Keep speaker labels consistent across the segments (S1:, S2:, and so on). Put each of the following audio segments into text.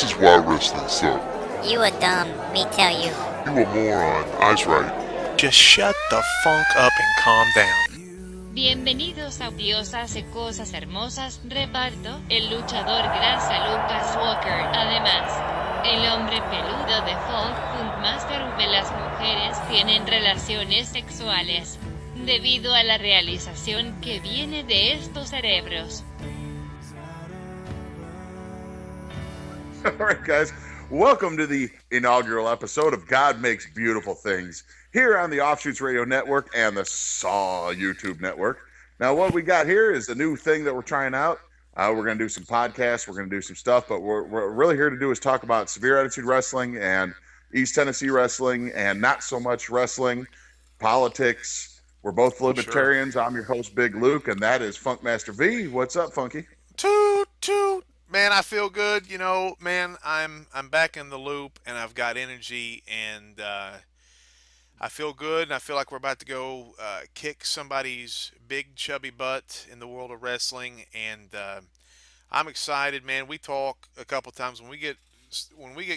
S1: This is why wrestling sucks.
S2: You a dumb, me tell you.
S1: You a moron, I's right.
S3: Just shut the funk up and calm down.
S4: Bienvenidos a Dios hace cosas hermosas, reparto, el luchador grasa Lucas Walker. Además, el hombre peludo de Funkmaster V. Las mujeres tienen relaciones sexuales, debido a la realización que viene de estos cerebros.
S5: Alright guys, welcome to the inaugural episode of God Makes Beautiful Things here on the Offshoots Radio Network and the Saw YouTube Network. Now what we got here is a new thing that we're trying out. We're going to do some podcasts, we're going to do some stuff, but what we're really here to do is talk about severe attitude wrestling and East Tennessee wrestling and not so much wrestling, politics. We're both libertarians. Sure. I'm your host, Big Luke, and that is Funkmaster V. What's up, Funky?
S3: Toot, toot. Man, I feel good. You know, man, I'm back in the loop, and I've got energy, and I feel good, and I feel like we're about to go kick somebody's big chubby butt in the world of wrestling, and I'm excited, man. We talk a couple times when we get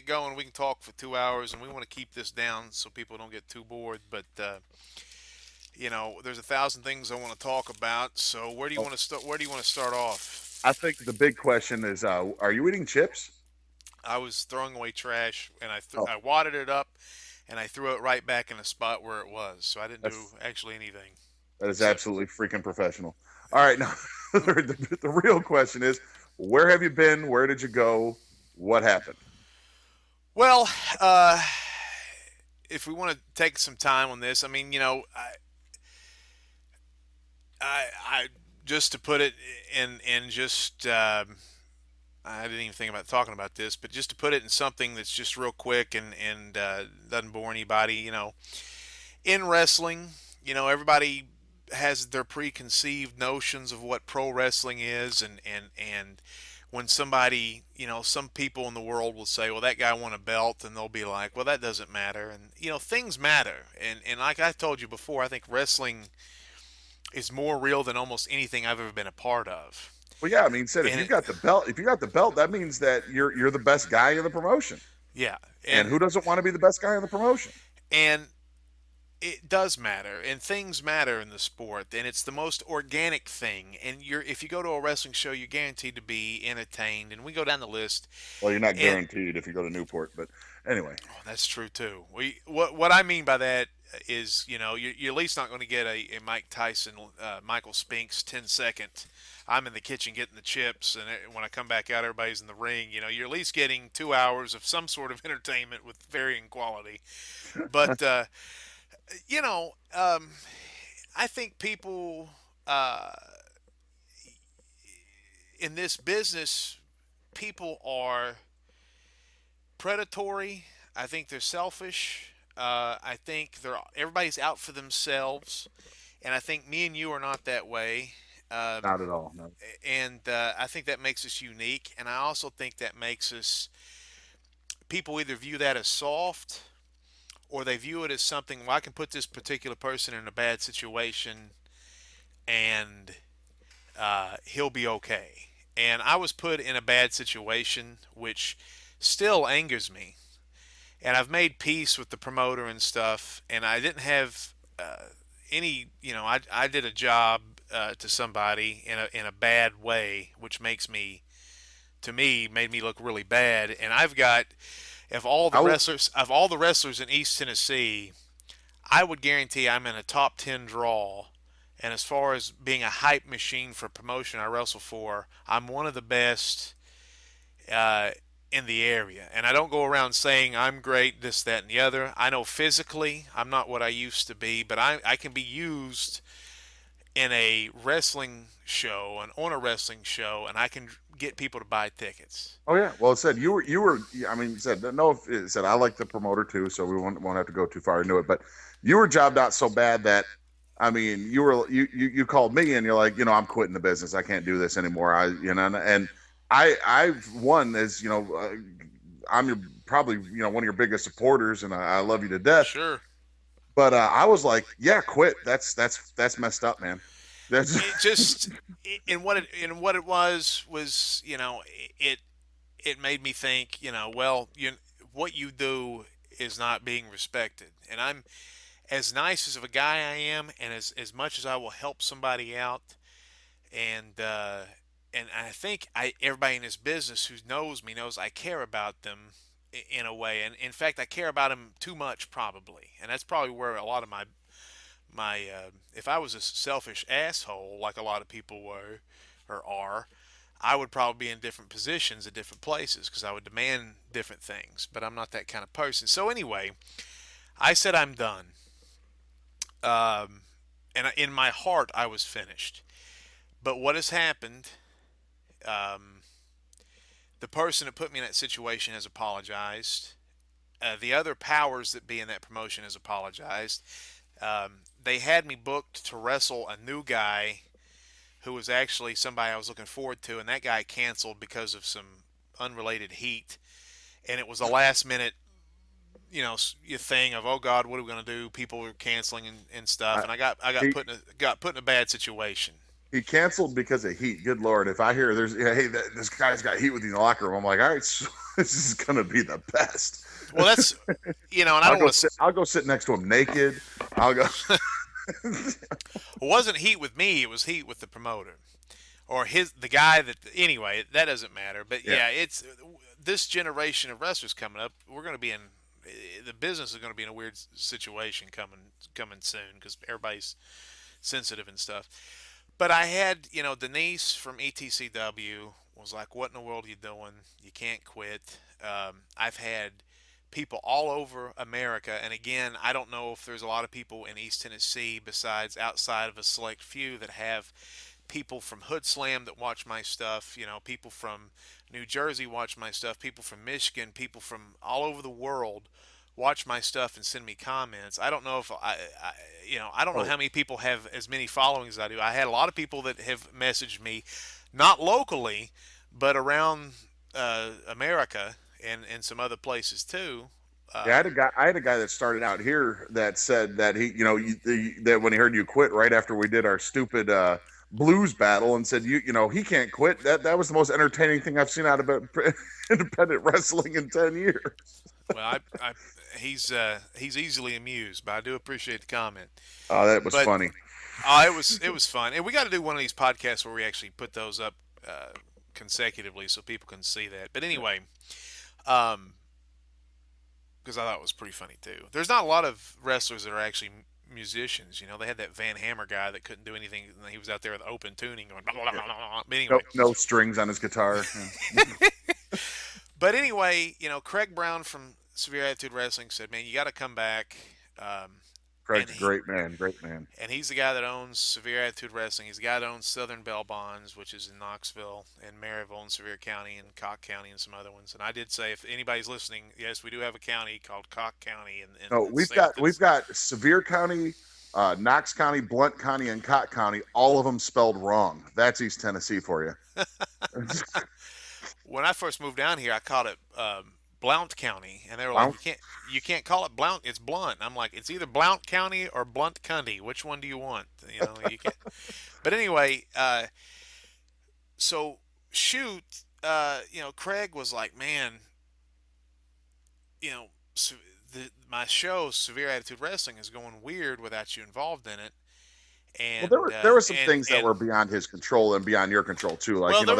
S3: going. We can talk for 2 hours, and we want to keep this down so people don't get too bored. But you know, there's 1,000 things I want to talk about. So where do you want to start? Where do you want to start off?
S5: I think the big question is, are you eating chips?
S3: I was throwing away trash, and I wadded it up, and I threw it right back in the spot where it was. So I didn't do actually anything.
S5: That is absolutely freaking professional. All right, now the real question is, where have you been? Where did you go? What happened?
S3: Well, if we want to take some time on this, I mean, you know, I just to put it in just I didn't even think about talking about this, but just to put it in something that's just real quick and doesn't bore anybody, you know, in wrestling, you know, everybody has their preconceived notions of what pro wrestling is, and when somebody, you know, some people in the world will say, well, that guy won a belt, and they'll be like, well, that doesn't matter, and you know, things matter, and like I told you before, I think wrestling is more real than almost anything I've ever been a part of.
S5: Well, yeah, I mean, if you got the belt, that means that you're the best guy in the promotion.
S3: Yeah,
S5: and who doesn't want to be the best guy in the promotion?
S3: And it does matter, and things matter in the sport, and it's the most organic thing. And if you go to a wrestling show, you're guaranteed to be entertained. And we go down the list.
S5: Well, you're not guaranteed if you go to Newport, but anyway.
S3: Oh, that's true too. What I mean by that is, you know, you're at least not going to get a Mike Tyson, Michael Spinks 10-second. I'm in the kitchen getting the chips, and when I come back out, everybody's in the ring. You know, you're at least getting 2 hours of some sort of entertainment with varying quality. But you know, I think people in this business, people are predatory. I think they're selfish. I think everybody's out for themselves, and I think me and you are not that way.
S5: Not at all. No.
S3: And I think that makes us unique, and I also think that makes us. People either view that as soft, or they view it as something. Well, I can put this particular person in a bad situation, and he'll be okay. And I was put in a bad situation, which still angers me. And I've made peace with the promoter and stuff, and I didn't have any, you know, I did a job to somebody in a bad way, which made me look really bad. And I've got, of all the wrestlers in East Tennessee, I would guarantee I'm in a top 10 draw. And as far as being a hype machine for promotion I wrestle for, I'm one of the best in the area. And I don't go around saying I'm great, this, that, and the other. I know physically I'm not what I used to be, but I can be used in a wrestling show and on a wrestling show, and I can get people to buy tickets.
S5: Oh yeah, well, it said you were. I mean, it said no. It said I like the promoter too, so we won't have to go too far into it. But you were jobbed out so bad that, I mean, you called me and you're like, you know, I'm quitting the business. I can't do this anymore. I've won, as you know, I'm probably one of your biggest supporters, and I love you to death.
S3: Sure.
S5: But I was like, yeah, quit. That's messed up, man. That's
S3: it just, and what it was, you know, it made me think, well, what you do is not being respected. And I'm as nice as of a guy I am, and as much as I will help somebody out, and I think everybody in this business who knows me knows I care about them in a way, and in fact I care about them too much probably, and that's probably where a lot of my if I was a selfish asshole like a lot of people were or are, I would probably be in different positions at different places because I would demand different things, but I'm not that kind of person. So anyway, I said I'm done, and in my heart I was finished. But what has happened? Um, the person that put me in that situation has apologized. The other powers that be in that promotion has apologized. They had me booked to wrestle a new guy who was actually somebody I was looking forward to, and that guy canceled because of some unrelated heat. And it was a last minute, thing of, oh God, what are we going to do? People were canceling and stuff, and I got
S5: he,
S3: put in a bad situation.
S5: he canceled because of heat. Good Lord. If I hear this guy's got heat with you in the locker room, I'm like, all right, so this is going to be the best.
S3: Well, that's, and I don't want to.
S5: I'll go sit next to him naked. I'll go.
S3: It wasn't heat with me. It was heat with the promoter, or the guy that. Anyway, that doesn't matter. But yeah, it's this generation of wrestlers coming up. We're going to be in the business is going to be in a weird situation coming soon because everybody's sensitive and stuff. But I had, Denise from ETCW was like, "What in the world are you doing? You can't quit." I've had people all over America, and again, I don't know if there's a lot of people in East Tennessee besides outside of a select few that have people from Hoodslam that watch my stuff, people from New Jersey watch my stuff, people from Michigan, people from all over the world watch my stuff and send me comments. I don't know if I don't know how many people have as many followings as I do. I had a lot of people that have messaged me, not locally, but around America and some other places too.
S5: I had a guy that started out here that said that that when he heard you quit right after we did our stupid blues battle, and said he can't quit. That was the most entertaining thing I've seen out of independent wrestling in 10 years.
S3: Well, he's easily amused, but I do appreciate the comment.
S5: Oh, that was funny.
S3: It was fun, and we got to do one of these podcasts where we actually put those up consecutively so people can see that. But anyway, because I thought it was pretty funny too. There's not a lot of wrestlers that are actually musicians. They had that Van Hammer guy that couldn't do anything. And he was out there with open tuning going. Blah, blah, blah, blah. But anyway,
S5: no strings on his guitar.
S3: But anyway, Craig Brown from Severe Attitude Wrestling said, "Man, you got to come back."
S5: Craig's a great man.
S3: And he's the guy that owns Severe Attitude Wrestling. He's the guy that owns Southern Bell Bonds, which is in Knoxville and Maryville and Sevier County and Cock County and some other ones. And I did say, if anybody's listening, yes, we do have a county called Cock County.
S5: We've got Sevier County, Knox County, Blount County, and Cock County. All of them spelled wrong. That's East Tennessee for you.
S3: When I first moved down here, I called it Blount County, and they were like, "You can't call it Blount. It's Blunt." I'm like, "It's either Blount County or Blunt County. Which one do you want?" You can't. But anyway, so shoot, Craig was like, "Man, my show, Severe Attitude Wrestling, is going weird without you involved in it." And
S5: there were some things that were beyond his control and beyond your control too. Like,
S3: there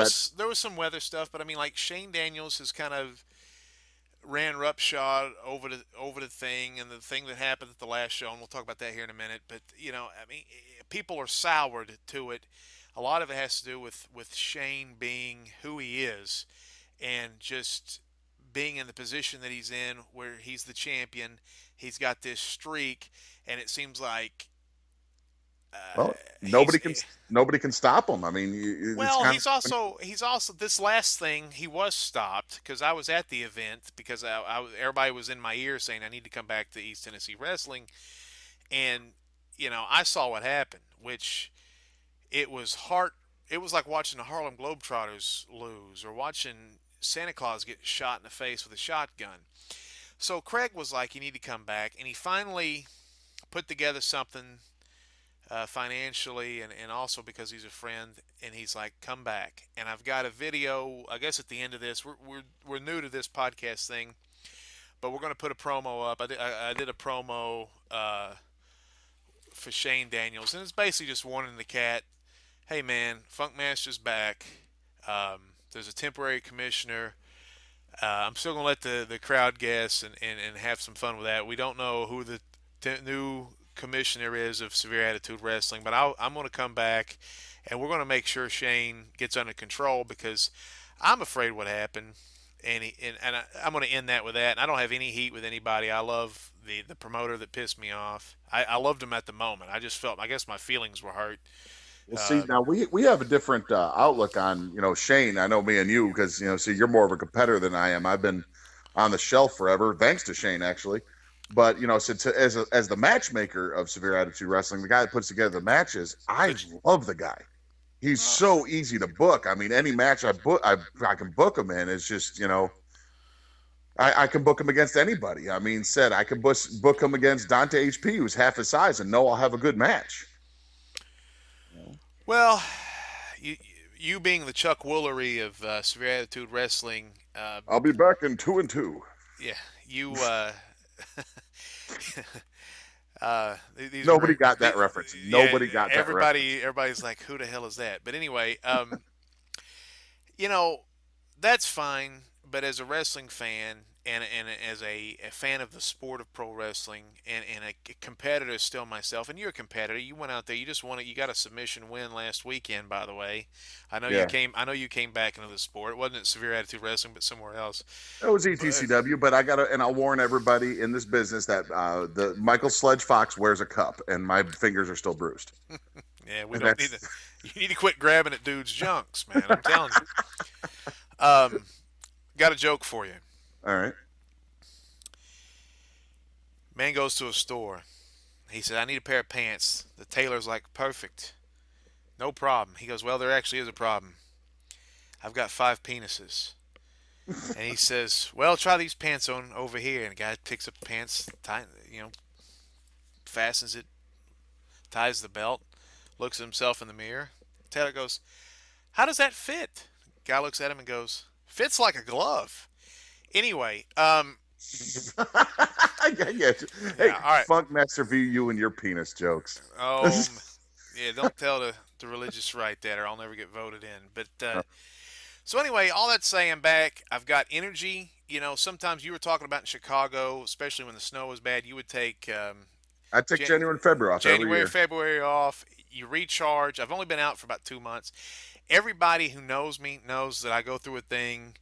S3: was some weather stuff, but I mean, like Shane Daniels has kind of ran roughshod over the thing, and the thing that happened at the last show, and we'll talk about that here in a minute. But I mean, people are soured to it. A lot of it has to do with Shane being who he is, and just being in the position that he's in, where he's the champion. He's got this streak, and it seems like.
S5: Nobody can stop him. I mean,
S3: he's also this last thing he was stopped because I was at the event because everybody was in my ear saying I need to come back to East Tennessee Wrestling, and I saw what happened, which it was like watching the Harlem Globetrotters lose or watching Santa Claus get shot in the face with a shotgun. So Craig was like, "You need to come back," and he finally put together something financially, and also because he's a friend. And he's like, "Come back." And I've got a video. I guess at the end of this, we're new to this podcast thing, but we're going to put a promo up. I did a promo for Shane Daniels, and it's basically just warning the cat, "Hey man, Funkmaster's back. There's a temporary commissioner. I'm still gonna let the crowd guess and have some fun with that. We don't know who the new commissioner is of Severe Attitude Wrestling, but I'm gonna come back, and we're gonna make sure Shane gets under control because I'm afraid what happened, I'm gonna end that with that. And I don't have any heat with anybody. I love the promoter that pissed me off. I loved him at the moment. I just felt, I guess my feelings were hurt.
S5: Well, see, now we have a different outlook on Shane. I know me and you because see, you're more of a competitor than I am. I've been on the shelf forever, thanks to Shane actually. But since as the matchmaker of Severe Attitude Wrestling, the guy that puts together the matches, I love the guy. He's so easy to book. I mean, any match I book, I can book him in. It's just I can book him against anybody. I mean, I could book him against Dante HP, who's half his size, and know I'll have a good match.
S3: Well, you being the Chuck Woolery of Severe Attitude Wrestling,
S5: I'll be back in 2 and 2.
S3: yeah, you.
S5: Nobody got that reference. Nobody got that reference.
S3: Everybody's like, who the hell is that? But anyway, that's fine. But as a wrestling fan and as a fan of the sport of pro wrestling and a competitor still myself, and you're a competitor, you went out there, you got a submission win last weekend, by the way. I know you came back into the sport. It wasn't at Severe Attitude Wrestling, but somewhere else.
S5: It was ETCW, but I'll warn everybody in this business that the Michael Sledge Fox wears a cup, and my fingers are still bruised.
S3: Yeah, we don't need to. You need to quit grabbing at dudes' junks, man. I'm telling you. Got a joke for you.
S5: All right.
S3: Man goes to a store. He said, "I need a pair of pants." The tailor's like, "Perfect. No problem." He goes, "Well, there actually is a problem. I've got 5 penises." And he says, "Well, try these pants on over here." And the guy picks up the pants, fastens it, ties the belt, looks at himself in the mirror. Taylor goes, "How does that fit?" Guy looks at him and goes, "Fits like a glove." Anyway,
S5: I get you. Hey,
S3: all right.
S5: Funkmaster V, you and your penis jokes.
S3: Oh, yeah, don't tell the religious right that, or I'll never get voted in. But so anyway, all that saying back, I've got energy. Sometimes you were talking about in Chicago, especially when the snow was bad, you would take
S5: I take January and February off every year.
S3: February off. You recharge. I've only been out for about 2 months. Everybody who knows me knows that I go through a thing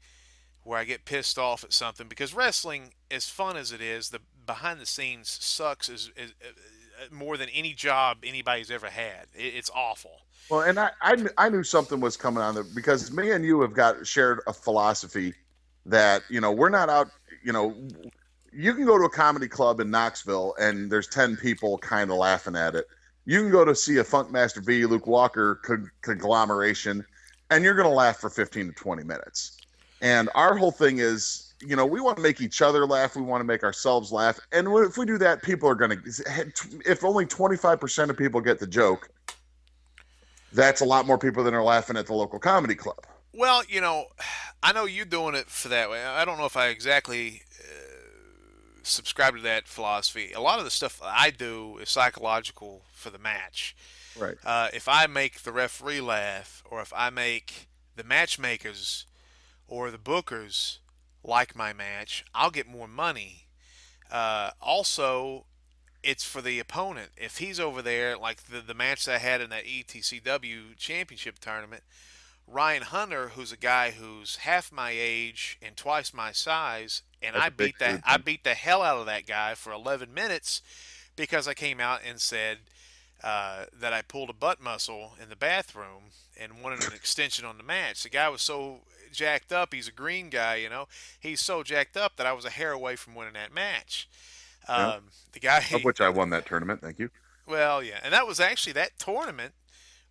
S3: where I get pissed off at something because wrestling, as fun as it is, the behind the scenes sucks is more than any job anybody's ever had. It's awful.
S5: Well, and I knew something was coming on there because me and you have shared a philosophy that we're not out. You can go to a comedy club in Knoxville and there's 10 people kind of laughing at it. You can go to see a Funkmaster V, Luke Walker conglomeration, and you're going to laugh for 15 to 20 minutes. And our whole thing is, we want to make each other laugh. We want to make ourselves laugh. And if we do that, people are going to, if only 25% of people get the joke, that's a lot more people than are laughing at the local comedy club.
S3: Well, I know you're doing it for that way. I don't know if I exactly subscribe to that philosophy. A lot of the stuff I do is psychological for the match.
S5: Right.
S3: If I make the referee laugh, or if I make the matchmakers or the bookers like my match, I'll get more money. Also, it's for the opponent. If he's over there, like the match that I had in that ETCW championship tournament, Ryan Hunter, who's a guy who's half my age and twice my size, and I beat the hell out of that guy for 11 minutes because I came out and said that I pulled a butt muscle in the bathroom and wanted an extension on the match. The guy was so jacked up. He's a green guy, He's so jacked up that I was a hair away from winning that match. The guy
S5: of which I won that tournament. Thank you.
S3: Well, yeah, and that was actually that tournament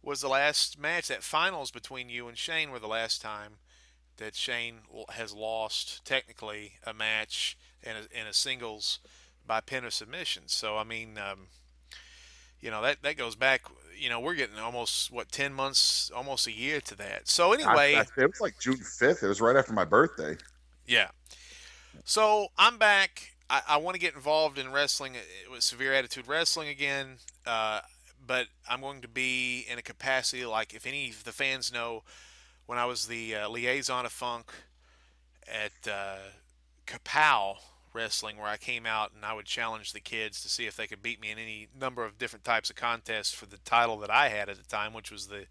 S3: was the last match. That finals between you and Shane were the last time that Shane has lost technically a match in a singles by pin or submission. So I mean, that goes back. We're getting almost 10 months, almost a year to that. So
S5: I,
S3: anyway,
S5: it was like June 5th. It was right after my birthday.
S3: yeah. So I'm back. I want to get involved in wrestling with Severe Attitude Wrestling again, but I'm going to be in a capacity like if any of the fans know, when I was the liaison of Funk at KAPOW Wrestling, where I came out and I would challenge the kids to see if they could beat me in any number of different types of contests for the title that I had at the time, which was the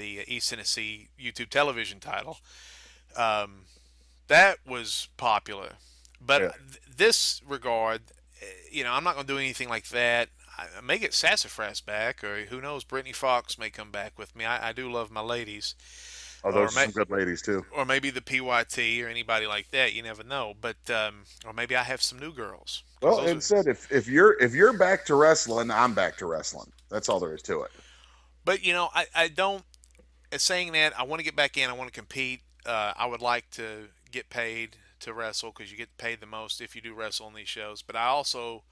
S3: East Tennessee YouTube television title. That was popular. But
S5: Yeah.
S3: this regard, I'm not going to do anything like that. I may get Sassy Frass back, or who knows, Brittney Foxx may come back with me. I do love my ladies.
S5: Oh, those are some good ladies too.
S3: Or maybe the PYT or anybody like that. You never know. But or maybe I have some new girls.
S5: Well, it said if you're back to wrestling, I'm back to wrestling. That's all there is to it.
S3: But I don't. Saying that, I want to get back in. I want to compete. I would like to get paid to wrestle because you get paid the most if you do wrestle on these shows. But I also,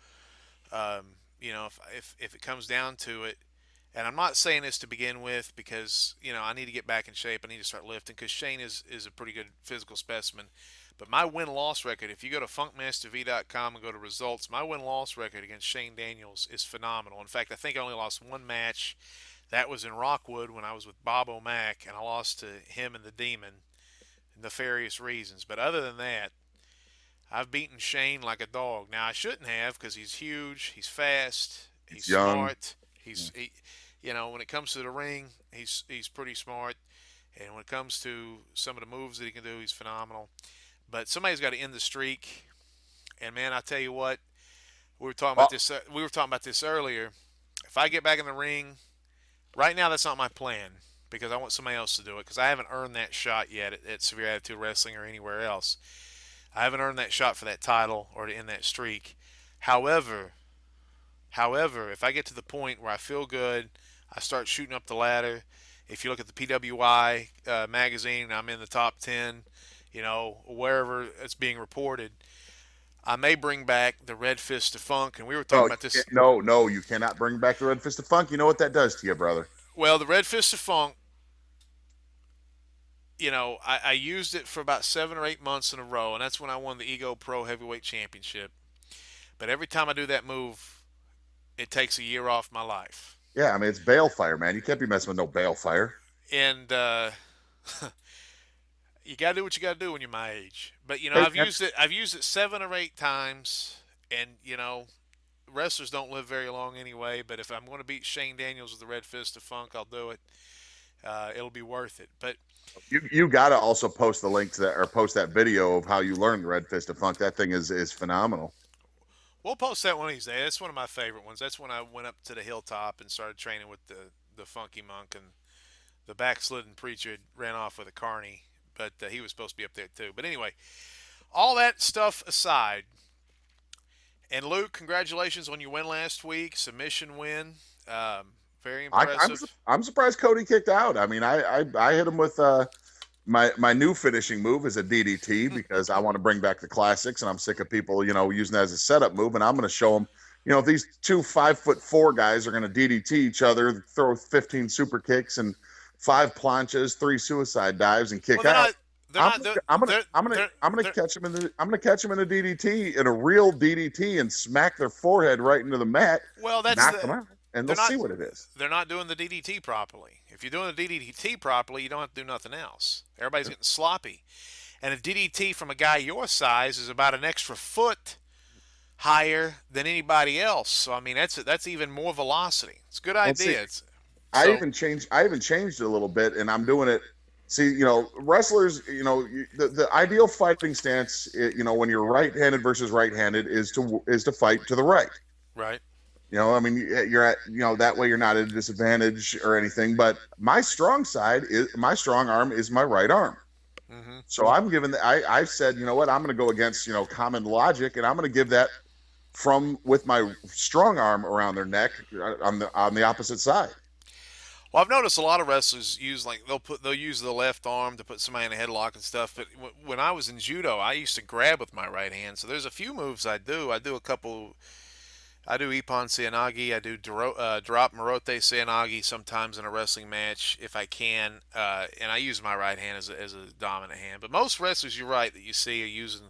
S3: if it comes down to it, and I'm not saying this to begin with because I need to get back in shape. I need to start lifting because Shane is a pretty good physical specimen. But my win-loss record, if you go to funkmasterv.com and go to results, my win-loss record against Shane Daniels is phenomenal. In fact, I think I only lost one match. That was in Rockwood when I was with Bob O'Mac, and I lost to him and the Demon, nefarious reasons. But other than that, I've beaten Shane like a dog. Now, I shouldn't have because he's huge, he's fast, he's
S5: young.
S3: smart. When it comes to the ring, he's pretty smart. And when it comes to some of the moves that he can do, he's phenomenal. But somebody's got to end the streak. And, man, I tell you what, we were talking about this earlier. If I get back in the ring, right now that's not my plan because I want somebody else to do it because I haven't earned that shot yet at Severe Attitude Wrestling or anywhere else. I haven't earned that shot for that title or to end that streak. However, if I get to the point where I feel good, I start shooting up the ladder. If you look at the PWI magazine and I'm in the top 10, wherever it's being reported, I may bring back the Red Fist of Funk. And we were talking about this.
S5: No, you cannot bring back the Red Fist of Funk. You know what that does to you, brother.
S3: Well, the Red Fist of Funk, I used it for about 7 or 8 months in a row, and that's when I won the Ego Pro Heavyweight Championship. But every time I do that move, it takes a year off my life.
S5: Yeah, I mean, it's balefire, man. You can't be messing with no balefire.
S3: And you got to do what you got to do when you're my age. But, I've used it 7 or 8 times, and, wrestlers don't live very long anyway. But if I'm going to beat Shane Daniels with the Red Fist of Funk, I'll do it. It'll be worth it. But
S5: you got to also post the link to that, or post that video of how you learned the Red Fist of Funk. That thing is phenomenal.
S3: We'll post that one of these days. That's one of my favorite ones. That's when I went up to the hilltop and started training with the Funky Monk, and the backslidden preacher ran off with a carny, but he was supposed to be up there too. But anyway, all that stuff aside, and Luke, congratulations on your win last week, submission win. Very impressive.
S5: I'm surprised Cody kicked out. I mean, I hit him with my new finishing move is a DDT because I want to bring back the classics, and I'm sick of people, using that as a setup move. And I'm going to show them, if these 2 5'4" guys are going to DDT each other, throw 15 super kicks and 5 planches, 3 suicide dives, and kick out. I'm gonna catch them in a DDT, in a real DDT, and smack their forehead right into the mat.
S3: Well,
S5: knock them out, and they'll see what it is.
S3: They're not doing the DDT properly. If you're doing the DDT properly, you don't have to do nothing else. Everybody's getting sloppy. And a DDT from a guy your size is about an extra foot higher than anybody else. So, I mean, that's even more velocity. It's a good idea.
S5: I even changed it a little bit, and I'm doing it. See, wrestlers, the ideal fighting stance, when you're right-handed versus right-handed is to fight to the right.
S3: Right.
S5: I mean, you're at, that way you're not at a disadvantage or anything. But my strong arm is my right arm.
S3: Mm-hmm.
S5: So I've said, I'm going to go against, common logic, and I'm going to give that with my strong arm around their neck on the opposite side.
S3: Well, I've noticed a lot of wrestlers they'll use the left arm to put somebody in a headlock and stuff. But when I was in judo, I used to grab with my right hand. So there's a few moves I do. I do a couple I do Ippon Seanagi. I do drop Morote Seanagi sometimes in a wrestling match if I can. And I use my right hand as a dominant hand. But most wrestlers, you're right, that you see are using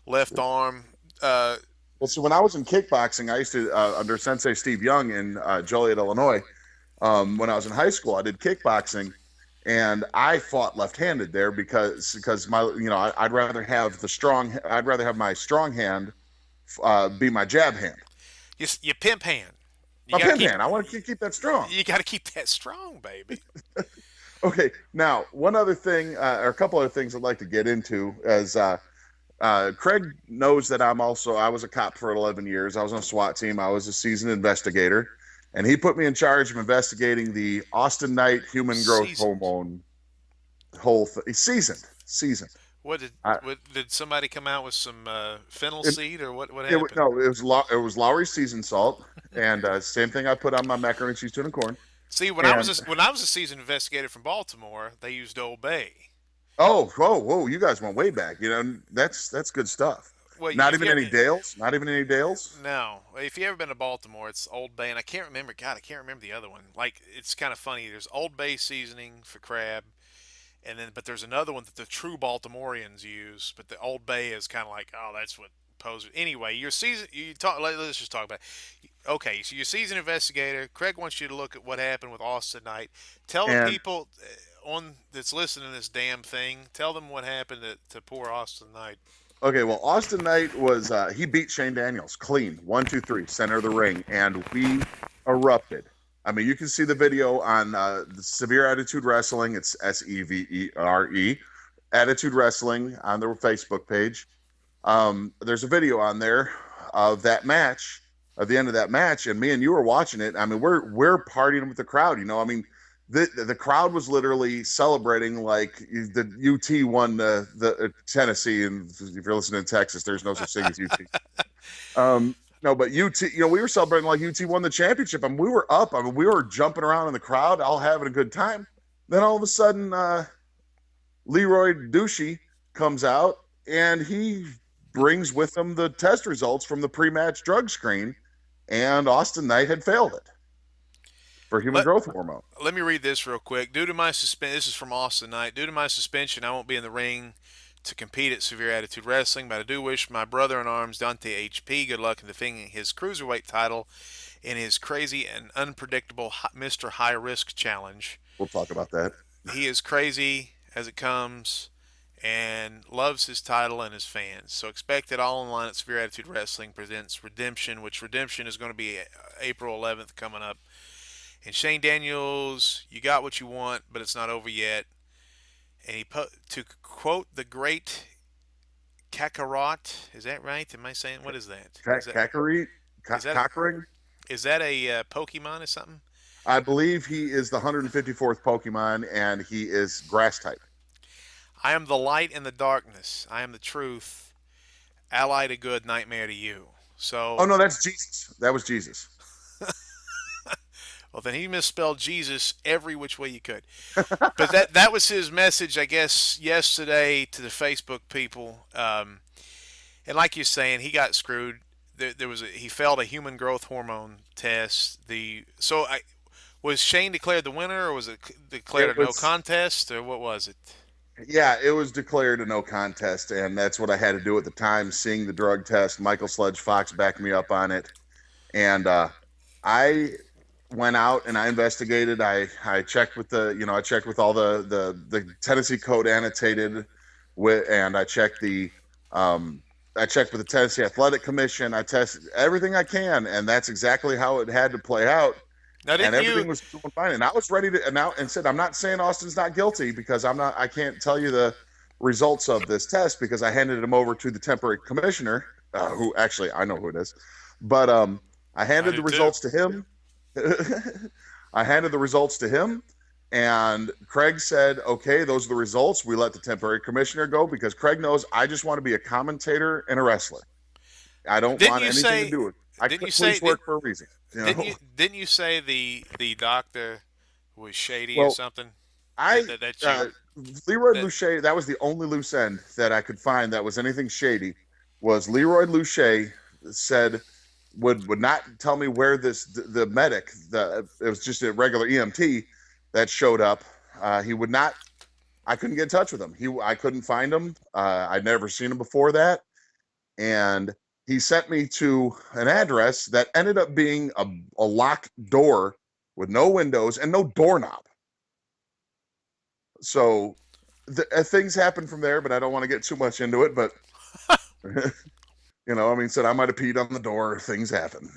S3: left arm.
S5: Well, so when I was in kickboxing, I used to, under Sensei Steve Young in Joliet, Illinois, when I was in high school, I did kickboxing, and I fought left-handed there because my, I'd rather have my strong hand be my jab hand.
S3: You pimp hand.
S5: My pimp hand. I want to keep that strong.
S3: You got to keep that strong, baby.
S5: Okay. Now, one other thing, or a couple other things I'd like to get into is. Craig knows that I was a cop for 11 years. I was on a SWAT team. I was a seasoned investigator, and he put me in charge of investigating the Austin Knight human growth hormone whole thing. Seasoned.
S3: What did somebody come out with some fennel seed or what happened?
S5: It was Lowry's seasoned salt, and same thing I put on my macaroni and cheese, tuna, and corn.
S3: See, when I was a seasoned investigator from Baltimore, they used Old Bay.
S5: Oh, whoa! You guys went way back. That's good stuff.
S3: Well,
S5: Not even any Dales.
S3: No. If you ever been to Baltimore, it's Old Bay, and I can't remember. God, I can't remember the other one. Like, it's kind of funny. There's Old Bay seasoning for crab, but there's another one that the true Baltimoreans use. But the Old Bay is kind of like, oh, that's what poser. Anyway, let's just talk about it. Okay, so you're a seasoned investigator. Craig wants you to look at what happened with Austin Knight. Tell the people that's listening to this damn thing, tell them what happened to poor Austin Knight.
S5: Okay, well, Austin Knight was he beat Shane Daniels clean, 1, 2, 3, center of the ring, and we erupted. I mean, you can see the video on the Severe Attitude Wrestling. It's SEVERE Attitude Wrestling on their Facebook page. There's a video on there of that match, of the end of that match, and me and you were watching it. I mean, we're partying with the crowd. I mean. The crowd was literally celebrating like the UT won the Tennessee, and if you're listening in Texas, there's no such thing as UT. No, but UT, we were celebrating like UT won the championship. I mean, we were up. I mean, we were jumping around in the crowd, all having a good time. Then all of a sudden, Laroid Ladouche comes out, and he brings with him the test results from the pre-match drug screen, and Austin Knight had failed it. For human growth hormone.
S3: Let me read this real quick. Due to my suspension, this is from Austin Knight. Due to my suspension, I won't be in the ring to compete at Severe Attitude Wrestling, but I do wish my brother-in-arms, Dante HP, good luck in defending his cruiserweight title in his crazy and unpredictable Mr. High Risk challenge.
S5: We'll talk about that.
S3: He is crazy as it comes and loves his title and his fans. So expect it all online at Severe Attitude Wrestling presents Redemption, which Redemption is going to be April 11th coming up. And Shane Daniels, you got what you want, but it's not over yet. And to quote the great Kakarot, is that right? Am I saying, what is that?
S5: Kakarot? Cockring?
S3: Is that a Pokemon or something?
S5: I believe he is the 154th Pokemon, and he is grass type.
S3: I am the light in the darkness. I am the truth. Ally to good, nightmare to you. So.
S5: Oh, no, that's Jesus. That was Jesus.
S3: Well, then he misspelled Jesus every which way you could. But that was his message, I guess, yesterday to the Facebook people. And like you're saying, he got screwed. He failed a human growth hormone test. Was Shane declared the winner, or was it declared a no contest, or what was it?
S5: Yeah, it was declared a no contest, and that's what I had to do at the time, seeing the drug test. Michael Sledge Fox backed me up on it. And I went out and I investigated. I checked with I checked with all the Tennessee code annotated and I checked with the Tennessee Athletic Commission. I tested everything I can, and that's exactly how it had to play out. And everything was doing fine. And I was ready to announce and said, I'm not saying Austin's not guilty, because I can't tell you the results of this test, because I handed him over to the temporary commissioner, who actually I know who it is. But I handed the results to him. I handed the results to him, and Craig said, okay, those are the results. We let the temporary commissioner go, because Craig knows I just want to be a commentator and a wrestler. I don't want anything to do with it. I quit police work for a reason.
S3: Didn't you say the doctor was shady or something?
S5: Laroid Ladouche, that was the only loose end that I could find that was anything shady, was Laroid Ladouche said would not tell me where the medic, it was just a regular EMT that showed up. He would not. I couldn't get in touch with him. I couldn't find him. I'd never seen him before that, and he sent me to an address that ended up being a locked door with no windows and no doorknob. So things happened from there, but I don't want to get too much into it. But said I might have peed on the door. Things happen.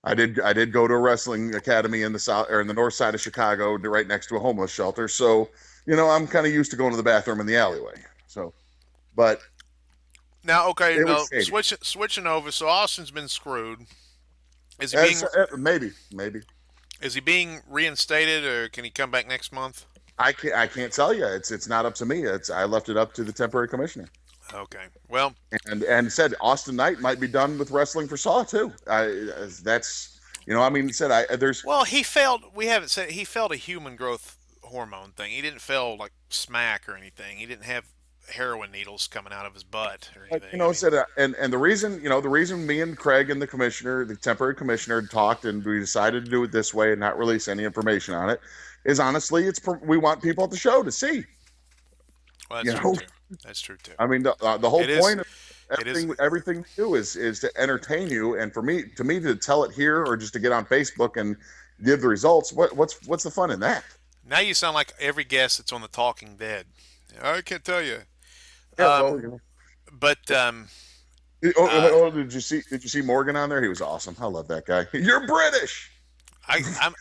S5: I did go to a wrestling academy in the south or in the north side of Chicago, right next to a homeless shelter. So I'm kind of used to going to the bathroom in the alleyway. So, but.
S3: Now, okay, switching over. So Austin's been screwed. Is he being
S5: maybe?
S3: Is he being reinstated, or can he come back next month?
S5: I can't tell you. It's not up to me. I left it up to the temporary commissioner.
S3: Okay. Well,
S5: and said Austin Knight might be done with wrestling for Saw too. That's he said there's.
S3: Well, he failed. We haven't said he failed a human growth hormone thing. He didn't fail like smack or anything. He didn't have heroin needles coming out of his butt or anything.
S5: Said and the reason me and Craig and the temporary commissioner talked and we decided to do it this way and not release any information on it is honestly we want people at the show to see.
S3: Well, that's true too. That's true too.
S5: I mean the whole point of everything we do is to entertain you, and for me to tell it here or just to get on Facebook and give the results. What's the fun in that?
S3: Now you sound like every guest that's on The Talking Dead. I can't tell you. But
S5: did you see Morgan on there? He was awesome. I love that guy. You're British.
S3: I'm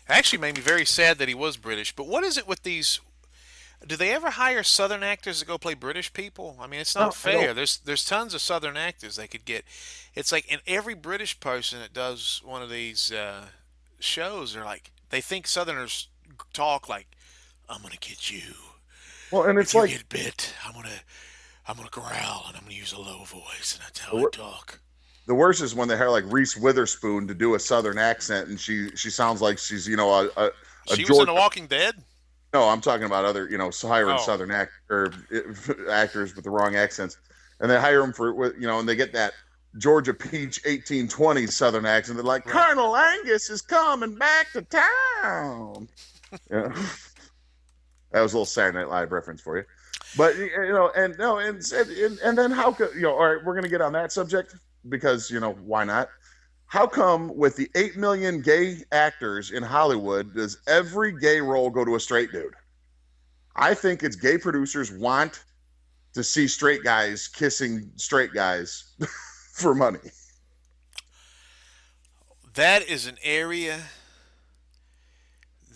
S3: actually made me very sad that he was British. But what is it with these? Do they ever hire Southern actors to go play British people? I mean, it's not fair. There's tons of Southern actors they could get. It's like, and every British person that does one of these shows, they think Southerners talk like, "I'm gonna get you."
S5: Well, and it's
S3: if
S5: like
S3: you get bit, I'm gonna growl and I'm gonna use a low voice, and that's how I talk.
S5: The worst is when they hire like Reese Witherspoon to do a Southern accent, and she sounds like she's
S3: she was in The Walking Dead.
S5: No, I'm talking about other hiring Southern actors with the wrong accents, and they hire them for and they get that Georgia Peach 1820s Southern accent. They're like, right. Colonel Angus is coming back to town. Yeah. That was a little Saturday Night Live reference for you, but and then how could all right, we're gonna get on that subject because why not? How come with the 8 million gay actors in Hollywood does every gay role go to a straight dude? I think it's gay producers want to see straight guys kissing straight guys for money.
S3: That is an area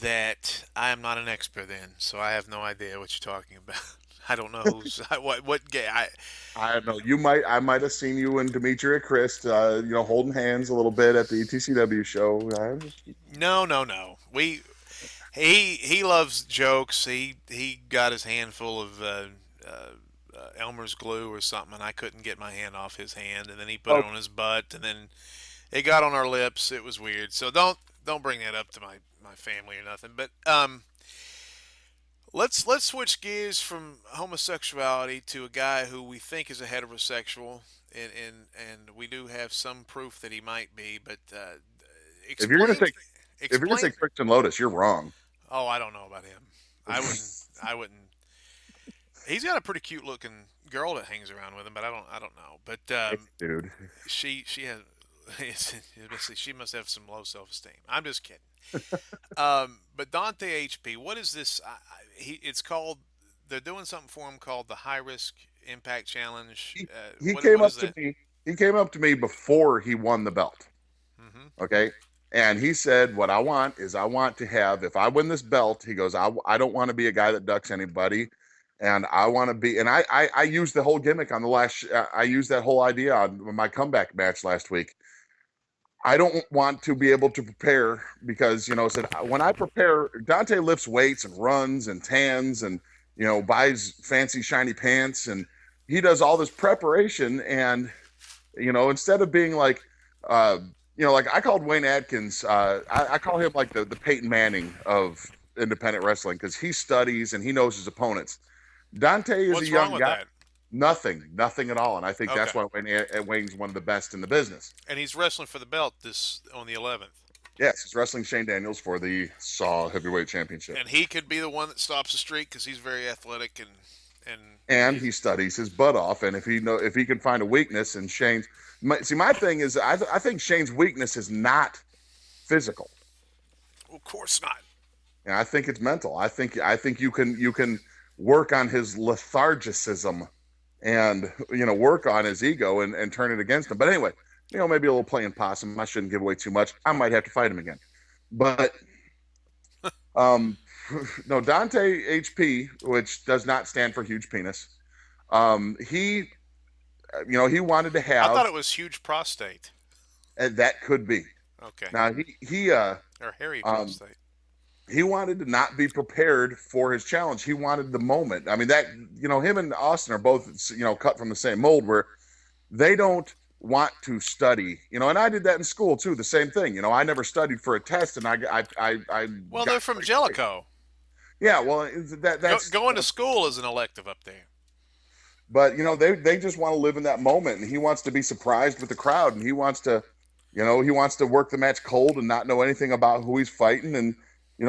S3: that I am not an expert in, so I have no idea what you're talking about. I don't know what gay.
S5: I don't know. I might have seen you and Demetrya Christ, holding hands a little bit at the ETCW show.
S3: No. He loves jokes. He got his hand full of Elmer's glue or something, and I couldn't get my hand off his hand, and then he put it on his butt, and then it got on our lips. It was weird. So don't bring that up to my family or nothing. But let's switch gears from homosexuality to a guy who we think is a heterosexual, and we do have some proof that he might be. But
S5: if you're gonna say Christian Lotus, you're wrong.
S3: Oh, I don't know about him. I wouldn't. He's got a pretty cute looking girl that hangs around with him, but I don't know. But
S5: dude,
S3: she has. She must have some low self-esteem. I'm just kidding. But Dante HP, what is this? It's called. They're doing something for him called the High Risk Impact Challenge.
S5: He came up to me before he won the belt. Mm-hmm. Okay, and he said, "What I want to have. If I win this belt, he goes, I don't want to be a guy that ducks anybody." And I want to be, and I used the whole gimmick on the last. I used that whole idea on my comeback match last week. I don't want to be able to prepare because said when I prepare, Dante lifts weights and runs and tans and buys fancy shiny pants and he does all this preparation and instead of being like like I called Wayne Adkins, I call him like the Peyton Manning of independent wrestling because he studies and he knows his opponents. Dante is
S3: What's
S5: a young
S3: wrong with
S5: guy.
S3: that?
S5: Nothing at all. And I think that's
S3: Okay.
S5: why Wayne's one of the best in the business.
S3: And he's wrestling for the belt on the 11th.
S5: Yes, he's wrestling Shane Daniels for the Saw Heavyweight Championship.
S3: And he could be the one that stops the streak because he's very athletic
S5: and he studies his butt off. And if he can find a weakness in Shane's, my thing is, I think Shane's weakness is not physical.
S3: of course not.
S5: And I think it's mental. I think you can work on his lethargicism and work on his ego and turn it against him. But anyway, maybe a little playing possum. I shouldn't give away too much. I might have to fight him again. But no, Dante HP, which does not stand for huge penis. He wanted to have.
S3: I thought it was huge prostate.
S5: And that could be.
S3: Okay.
S5: Now he
S3: or hairy prostate.
S5: He wanted to not be prepared for his challenge. He wanted the moment. I mean, that him and Austin are both cut from the same mold, where they don't want to study. And I did that in school too. The same thing. I never studied for a test, and I
S3: well, they're from Jellicoe.
S5: Yeah, well, that's
S3: going to school is an elective up there.
S5: But they just want to live in that moment, and he wants to be surprised with the crowd, and he wants to work the match cold and not know anything about who he's fighting. And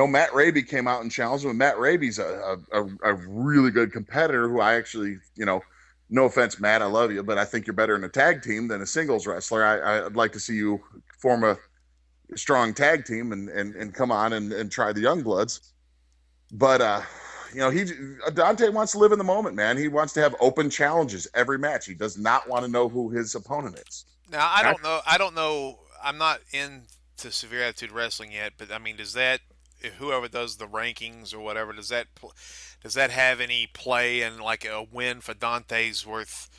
S5: Matt Raby came out and challenged him. And Matt Raby's a really good competitor who I actually, no offense, Matt, I love you, but I think you're better in a tag team than a singles wrestler. I'd like to see you form a strong tag team and come on and try the Young Bloods. But Dante wants to live in the moment, man. He wants to have open challenges every match. He does not want to know who his opponent is. Now,
S3: I don't know. I'm not into severe attitude wrestling yet, but I mean, does that, if whoever does the rankings or whatever, does that have any play, and like a win for Dante's worth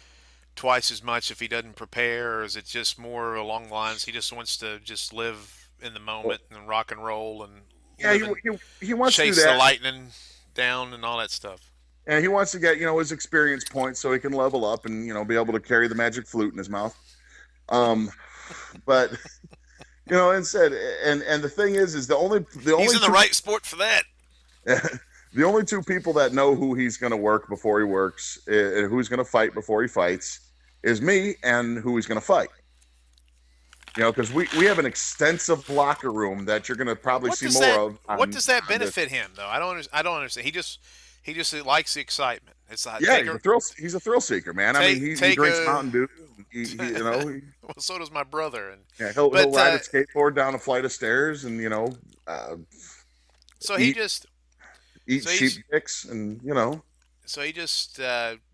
S3: twice as much if he doesn't prepare, or is it just more along the lines he just wants to just live in the moment and rock and roll and
S5: he wants to do that.
S3: Chase the lightning down and all that stuff.
S5: And he wants to get his experience points so he can level up and be able to carry the magic flute in his mouth. But instead, and the thing is the only
S3: he's in the right sport for that.
S5: The only two people that know who he's going to work before he works, and who's going to fight before he fights, is me and who he's going to fight. Because we have an extensive locker room that you're going to probably see more of.
S3: What does that benefit him, though? I don't understand. He just likes the excitement. It's like
S5: he's a thrill seeker, man. He drinks Mountain Dew.
S3: Well, so does my brother. And
S5: he'll ride a skateboard down a flight of stairs, and
S3: so he just
S5: eat sheep dicks, and
S3: So he just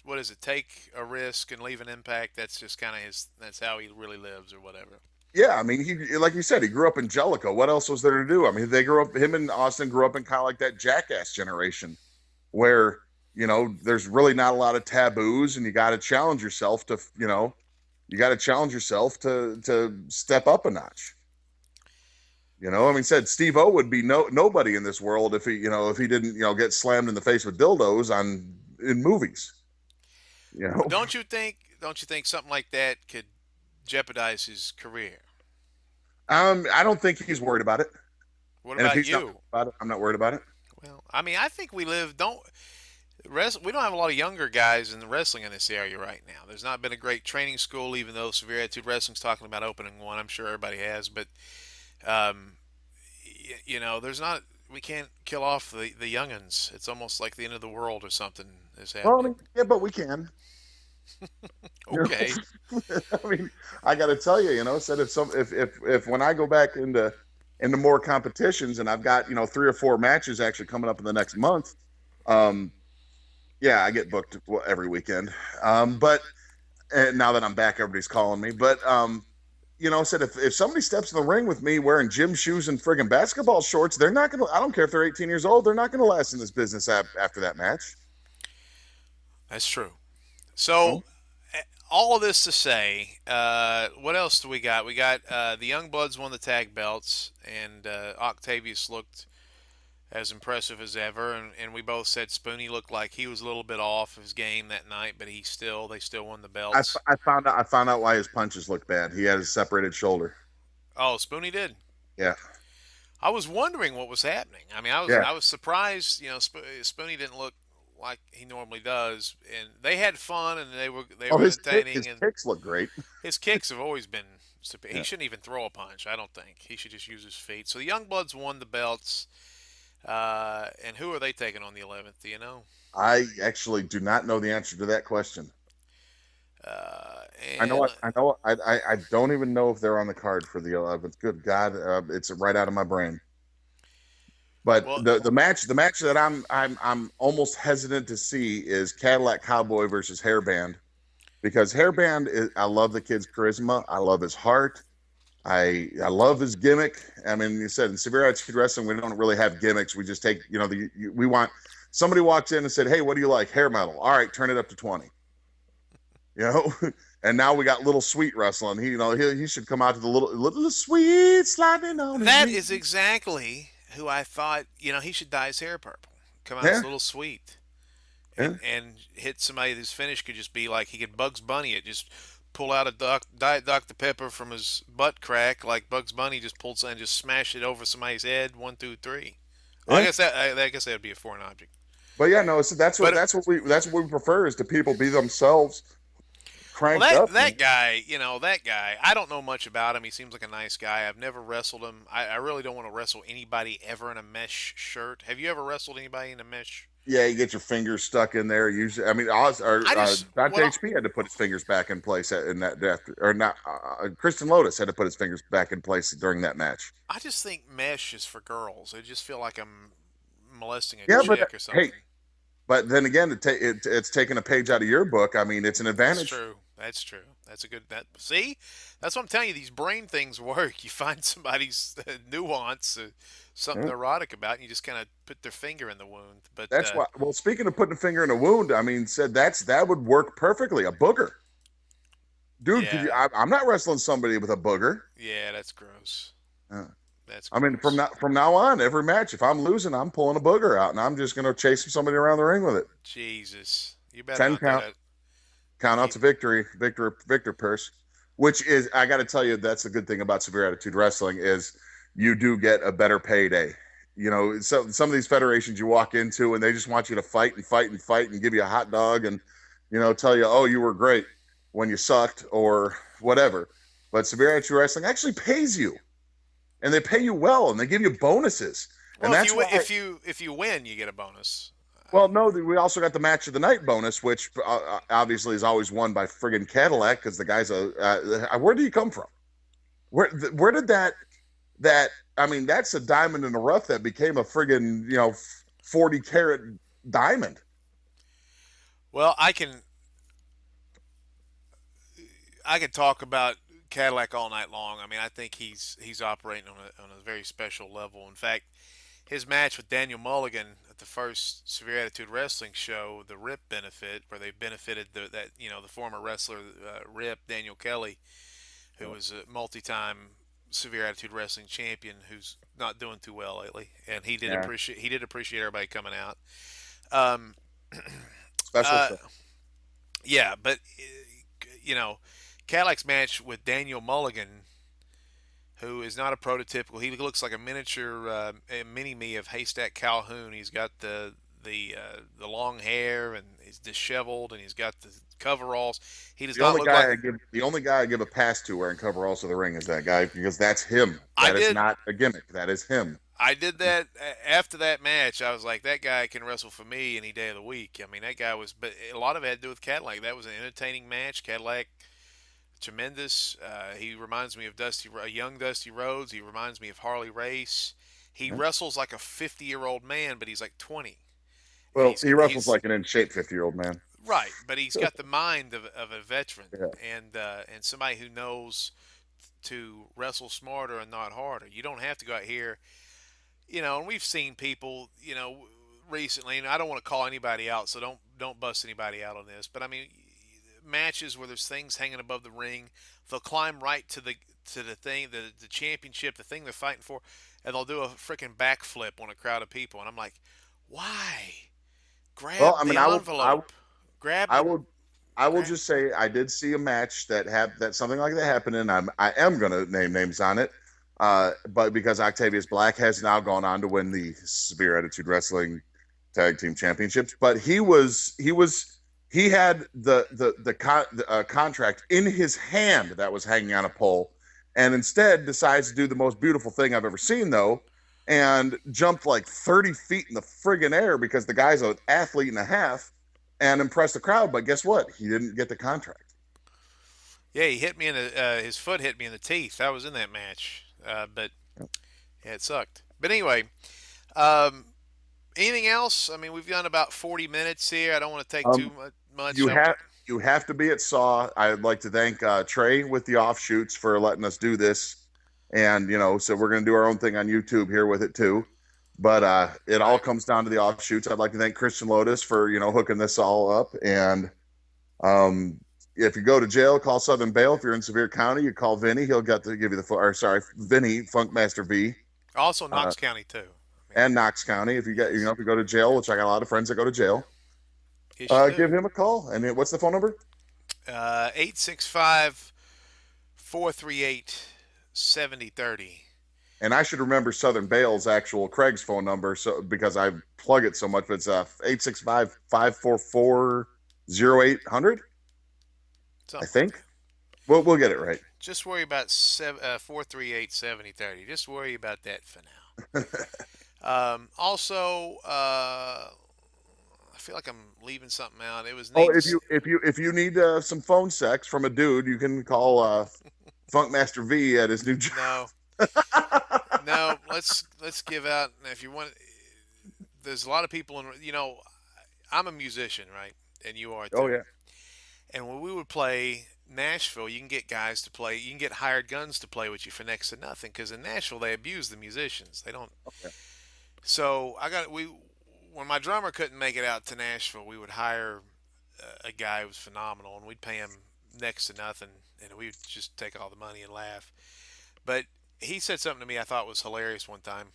S3: what is it? Take a risk and leave an impact. That's just kind of that's how he really lives, or whatever.
S5: Yeah, I mean, he, like you said, he grew up in Jellicoe. What else was there to do? I mean, him and Austin grew up in kind of like that Jackass generation, where there's really not a lot of taboos, and you got to challenge yourself to step up a notch. Said Steve O would be nobody in this world if he didn't get slammed in the face with dildos in movies.
S3: Don't you think something like that could jeopardize his career?
S5: I don't think he's worried about it.
S3: What about you?
S5: I'm not worried about it.
S3: Well, I mean, I think we don't have a lot of younger guys in the wrestling in this area right now. There's not been a great training school, even though Severe Attitude Wrestling's talking about opening one. I'm sure everybody has, but there's not. We can't kill off the youngins. It's almost like the end of the world or something is happening.
S5: Well, but we can.
S3: Okay.
S5: I got to tell you, said if when I go back into more competitions, and I've got 3 or 4 matches actually coming up in the next month, I get booked every weekend. But now that I'm back, everybody's calling me. But said if somebody steps in the ring with me wearing gym shoes and friggin' basketball shorts, they're not gonna. I don't care if they're 18 years old. They're not gonna last in this business after that match.
S3: That's true. So, all of this to say, what else do we got? We got the Young Bloods won the tag belts, and Octavious looked as impressive as ever, and we both said Spoony looked like he was a little bit off his game that night, but they still won the belts.
S5: I found out why his punches looked bad. He had a separated shoulder.
S3: Oh, Spoony did?
S5: Yeah.
S3: I was wondering what was happening. I mean, I was surprised. Spoony didn't look like he normally does, and they had fun and they were
S5: His
S3: entertaining. And
S5: kicks look great.
S3: his kicks have always been. He
S5: Yeah.
S3: shouldn't even throw a punch. I don't think he should just use his feet. So the Youngbloods won the belts. And who are they taking on the 11th? Do you know?
S5: I actually do not know the answer to that question.
S3: And
S5: I don't even know if they're on the card for the 11th. Good God, it's right out of my brain. But
S3: Well,
S5: the match that I'm almost hesitant to see is Cadillac Cowboy versus Hairband, because Hairband I love the kid's charisma. I love his heart. I love his gimmick. I mean, you said in Severe Attitude Wrestling, we don't really have gimmicks. We just take, we want somebody walks in and said, "Hey, what do you like? Hair metal. All right, turn it up to 20." And now we got Lil Sweet wrestling. He should come out to the little Sweet sliding on.
S3: that is exactly who I thought. He should dye his hair purple. Come out as Little Sweet, and hit somebody whose finish could just be like he could Bugs Bunny it. Just pull out a Diet Dr. Pepper from his butt crack like Bugs Bunny just pulled and just smash it over somebody's head. 1, 2, 3. Well, I guess that would be a foreign object.
S5: But yeah, no. So that's what we prefer is to people be themselves. Cranked up.
S3: That guy, I don't know much about him. He seems like a nice guy. I've never wrestled him. I really don't want to wrestle anybody ever in a mesh shirt. Have you ever wrestled anybody in a mesh?
S5: Yeah, you get your fingers stuck in there. Usually, I mean, Dante HP had to put his fingers back in place in that death, or not. Kristen Lotus had to put his fingers back in place during that match.
S3: I just think mesh is for girls. I just feel like I'm molesting a chick or something.
S5: Hey, but then again, it's taking a page out of your book. I mean, it's an advantage.
S3: That's true. That's a good. See, that's what I'm telling you. These brain things work. You find somebody's nuance, something erotic about, and you just kind of put their finger in the wound. But
S5: that's why. Well, speaking of putting a finger in a wound, I mean, that would work perfectly. A booger, dude.
S3: Yeah.
S5: I'm not wrestling somebody with a booger.
S3: Yeah, that's gross. That's gross.
S5: I mean, from now on, every match, if I'm losing, I'm pulling a booger out, and I'm just going to chase somebody around the ring with it.
S3: Jesus, you better
S5: 10
S3: not
S5: count.
S3: do that.
S5: Count out to victory, Victor Purse, which is, I got to tell you, that's the good thing about Severe Attitude Wrestling is you do get a better payday. Some of these federations you walk into and they just want you to fight and fight and fight and give you a hot dog and, tell you, oh, you were great when you sucked or whatever. But Severe Attitude Wrestling actually pays you, and they pay you well, and they give you bonuses.
S3: Well,
S5: and that's
S3: if you win, you get a bonus.
S5: Well, no, we also got the match of the night bonus, which obviously is always won by friggin' Cadillac because the guy's where did he come from? Where did that? I mean, that's a diamond in the rough that became a friggin' 40-carat diamond.
S3: Well, I can talk about Cadillac all night long. I mean, I think he's operating on a very special level. In fact, his match with Daniel Mulligan at the first Severe Attitude Wrestling show, the RIP benefit, where they benefited the former wrestler RIP, Daniel Kelly, who was a multi-time Severe Attitude Wrestling champion who's not doing too well lately, and he did appreciate everybody coming out.
S5: Special stuff.
S3: Yeah, but Cadillac's match with Daniel Mulligan, who is not a prototypical. He looks like a miniature mini-me of Haystack Calhoun. He's got the long hair, and he's disheveled, and he's got the coveralls. He does not look like...
S5: The only guy I give a pass to wearing coveralls to the ring is that guy, because that's him. That is not a gimmick. That is him.
S3: I did that after that match. I was like, that guy can wrestle for me any day of the week. I mean, that guy was... But a lot of it had to do with Cadillac. That was an entertaining match. Cadillac... Tremendous. He reminds me of young Dusty Rhodes. He reminds me of Harley Race. He wrestles like a 50-year-old man, but he's like 20.
S5: Well, he wrestles like an in-shape 50-year-old man.
S3: Right, but he's got the mind of a veteran and somebody who knows to wrestle smarter and not harder. You don't have to go out here, and we've seen people, recently, and I don't want to call anybody out, so don't bust anybody out on this, but I mean, matches where there's things hanging above the ring, they'll climb right to the thing, the championship, the thing they're fighting for, and they'll do a freaking backflip on a crowd of people, and I'm like, why? Grab the envelope.
S5: I will just say I did see a match that something like that happened, and I am going to name names on it, but because Octavious Black has now gone on to win the Severe Attitude Wrestling tag team championships, but he had the contract in his hand that was hanging on a pole, and instead decides to do the most beautiful thing I've ever seen, though, and jumped like 30 feet in the friggin' air because the guy's an athlete and a half, and impressed the crowd. But guess what? He didn't get the contract.
S3: Yeah, he hit me in the his foot hit me in the teeth. I was in that match, but yeah, it sucked. But anyway, um, anything else? I mean, we've done about 40 minutes here. I don't want to take too much.
S5: You have to be at Saw. I'd like to thank Trey with the Offshoots for letting us do this, and so we're going to do our own thing on YouTube here with it too. But it all comes down to the Offshoots. I'd like to thank Christian Lotus for hooking this all up. And if you go to jail, call Southern Bail. If you're in Sevier County, you call Vinny. He'll get to give you Vinny Funkmaster V.
S3: Also, Knox County too.
S5: And Knox County. If you if you go to jail, which I got a lot of friends that go to jail, give him a call. And what's the phone number?
S3: 865-438-7030.
S5: And I should remember Southern Bail's actual Craig's phone number, so because I plug it so much. But it's 865-544-0800. I think. We'll get it right.
S3: Just worry about 438-7030. Just worry about that for now. Also, I feel like I'm leaving something out. It was Nate's...
S5: if you need some phone sex from a dude, you can call Funkmaster V at his new job.
S3: No, let's give out. If you want, there's a lot of people in. I'm a musician, right? And you are too.
S5: Oh yeah.
S3: And when we would play Nashville, you can get guys to play. You can get hired guns to play with you for next to nothing. Because in Nashville, they abuse the musicians. They don't.
S5: Okay.
S3: So when my drummer couldn't make it out to Nashville, we would hire a guy who was phenomenal, and we'd pay him next to nothing, and we would just take all the money and laugh. But he said something to me I thought was hilarious one time.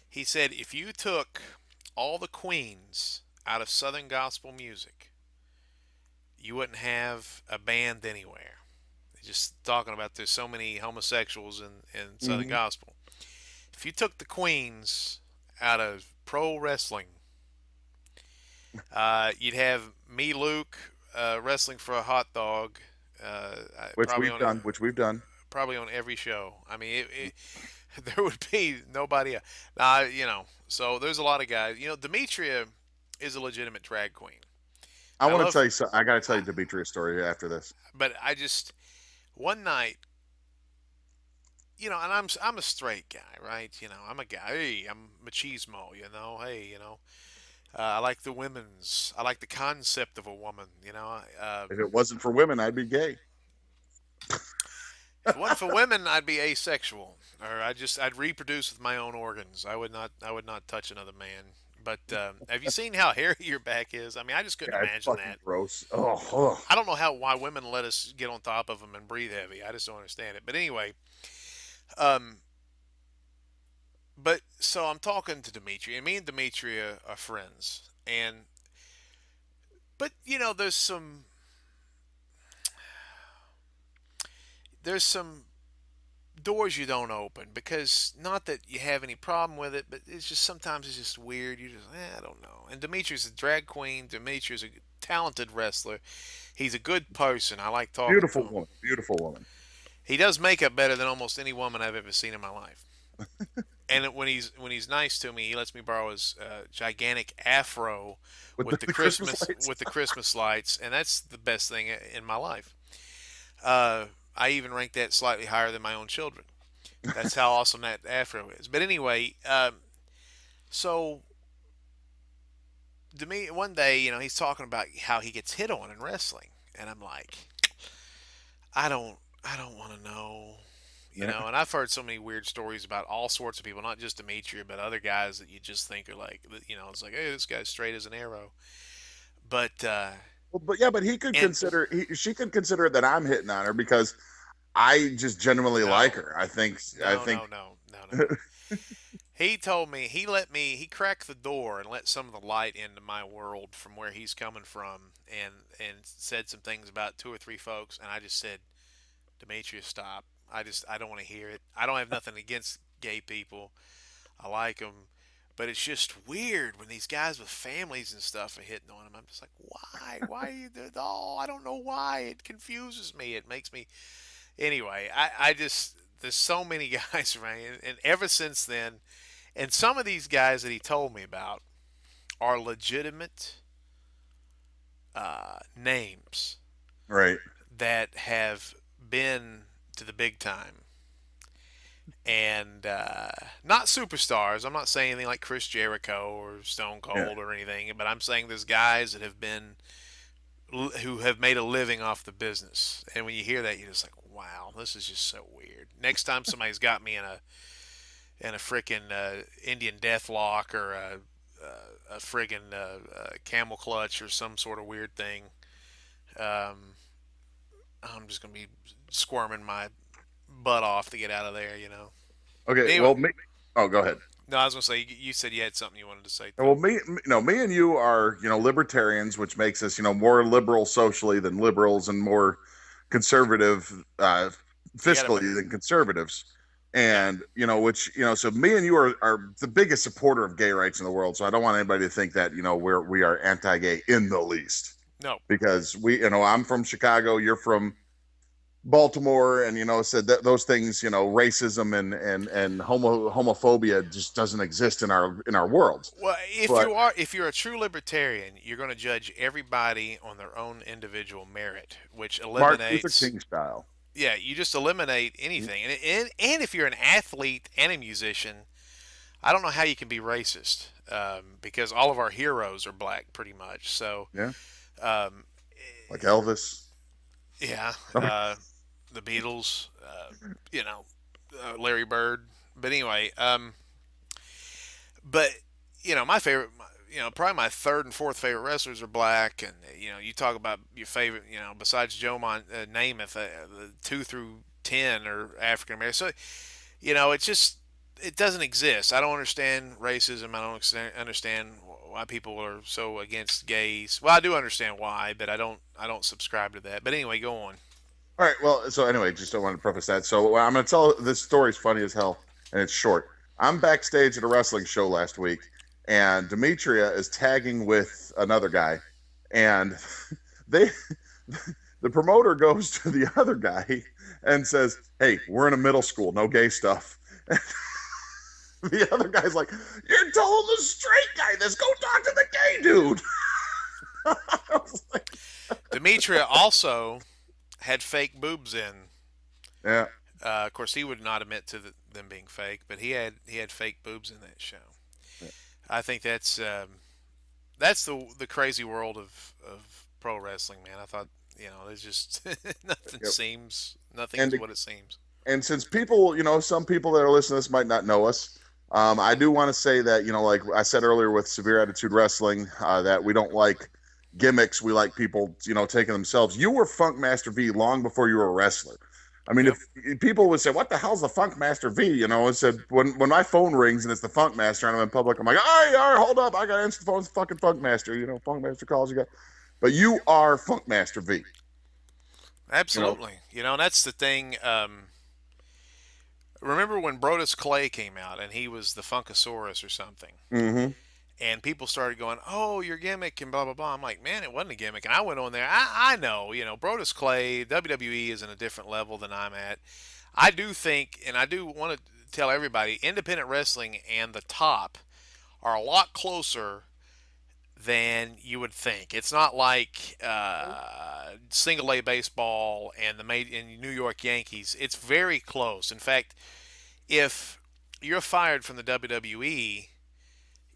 S3: He said, if you took all the queens out of Southern gospel music, you wouldn't have a band anywhere. Just talking about there's so many homosexuals in Southern gospel. If you took the queens out of pro wrestling, you'd have me, Luke, wrestling for a hot dog.
S5: Which we've done.
S3: Probably on every show. I mean, there would be nobody. So there's a lot of guys. Demetrya is a legitimate drag queen.
S5: I want to tell you something. I got to tell you Demetrya's story after this.
S3: But one night, and I'm a straight guy, right? I'm a guy. Hey, I'm machismo. Hey, I like the women's. I like the concept of a woman.
S5: If it wasn't for women, I'd be gay.
S3: If it wasn't for women, I'd be asexual, or I'd reproduce with my own organs. I would not touch another man. But have you seen how hairy your back is? I mean, I just couldn't imagine that.
S5: Gross. Oh.
S3: I don't know why women let us get on top of them and breathe heavy. I just don't understand it. But anyway, but so I'm talking to Demetrya, and me and Demetrya are friends, but there's some doors you don't open, because not that you have any problem with it, but it's just sometimes it's just weird. You just I don't know. And Demetrya's a drag queen. Demetrya's a talented wrestler. He's a good person. I like talking to him.
S5: Beautiful woman.
S3: He does makeup better than almost any woman I've ever seen in my life. And when he's nice to me, he lets me borrow his gigantic afro with the Christmas lights, and that's the best thing in my life. I even rank that slightly higher than my own children. That's how awesome that afro is. But anyway, so to me, one day, he's talking about how he gets hit on in wrestling, and I'm like, I don't want to know, And I've heard so many weird stories about all sorts of people, not just Demetrya, but other guys that you just think are like, it's like, hey, this guy's straight as an arrow. But
S5: he could she could consider that I'm hitting on her because I just genuinely like her. I think.
S3: No. He told me, he cracked the door and let some of the light into my world from where he's coming from, and said some things about 2 or 3 folks, and I just said, Demetrya, stop. I don't want to hear it. I don't have nothing against gay people. I like them, But it's just weird when these guys with families and stuff are hitting on them. I'm just like, why? Why are you doing? Oh, I don't know why. It confuses me. It makes me. Anyway, I just there's so many guys, right? And ever since then, and some of these guys that he told me about are legitimate names
S5: Right.
S3: that have been to the big time. And not superstars. I'm not saying anything like Chris Jericho or Stone Cold or anything, but I'm saying there's guys that have been who have made a living off the business. And when you hear that, you're just like, wow, this is just so weird. Next time somebody's got me in a freaking Indian death lock or a friggin' camel clutch or some sort of weird thing, I'm just gonna be squirming my butt off to get out of there, you know.
S5: Okay.
S3: Anyway,
S5: Oh, go ahead.
S3: no, I was gonna say you said you had something you wanted to say.
S5: Well, me and you are, libertarians, which makes us, more liberal socially than liberals and more conservative fiscally than conservatives. And, so me and you are the biggest supporter of gay rights in the world. So I don't want anybody to think that, we are anti-gay in the least.
S3: No.
S5: Because I'm from Chicago, you're from Baltimore, and said that those things, racism and homophobia just doesn't exist in our world.
S3: Well, if you're a true libertarian, you're going to judge everybody on their own individual merit, which eliminates
S5: Martin Luther King style.
S3: Yeah, you just eliminate anything, and if you're an athlete and a musician, I don't know how you can be racist, because all of our heroes are black, pretty much. So
S5: yeah, like Elvis.
S3: Yeah. The Beatles, Larry Bird. But anyway, my favorite, probably my third and fourth favorite wrestlers are black. And, you talk about your favorite, besides Namath, the 2 through 10 are African American. So, it doesn't exist. I don't understand racism. I don't understand why people are so against gays. Well, I do understand why, but I don't subscribe to that. But anyway, go on.
S5: All right. Well, so anyway, just don't want to preface that. So I'm going to tell this story's funny as hell, and it's short. I'm backstage at a wrestling show last week, and Demetrya is tagging with another guy, and the promoter goes to the other guy and says, "Hey, we're in a middle school, no gay stuff." The other guy's like, "You're telling the straight guy this. Go talk to the gay dude." I was like,
S3: Demetrya also had fake boobs in.
S5: Yeah.
S3: Of course, he would not admit to them being fake, but he had fake boobs in that show. Yeah. I think that's the crazy world of pro wrestling, man. I thought, there's just nothing is what it seems.
S5: And since people, some people that are listening to this might not know us, I do want to say that, like I said earlier with Severe Attitude Wrestling, that we don't like gimmicks. We like people, taking themselves. You were Funkmaster V long before you were a wrestler. I mean, if people would say, "What the hell's the Funkmaster V?" It said when my phone rings and it's the Funkmaster and I'm in public, I'm like, all right, hold up, I got to answer the phone. It's the fucking Funkmaster. Funkmaster calls you. But you are Funkmaster V.
S3: Absolutely. And that's the thing. Remember when Brodus Clay came out and he was the Funkasaurus or something?
S5: Mm-hmm.
S3: And people started going, "Oh, your gimmick," and blah, blah, blah. I'm like, man, it wasn't a gimmick. And I went on there. I know, Brodus Clay, WWE is in a different level than I'm at. I do think, and I do want to tell everybody, independent wrestling and the top are a lot closer than you would think. It's not like single A baseball and the New York Yankees. It's very close. In fact, if you're fired from the WWE,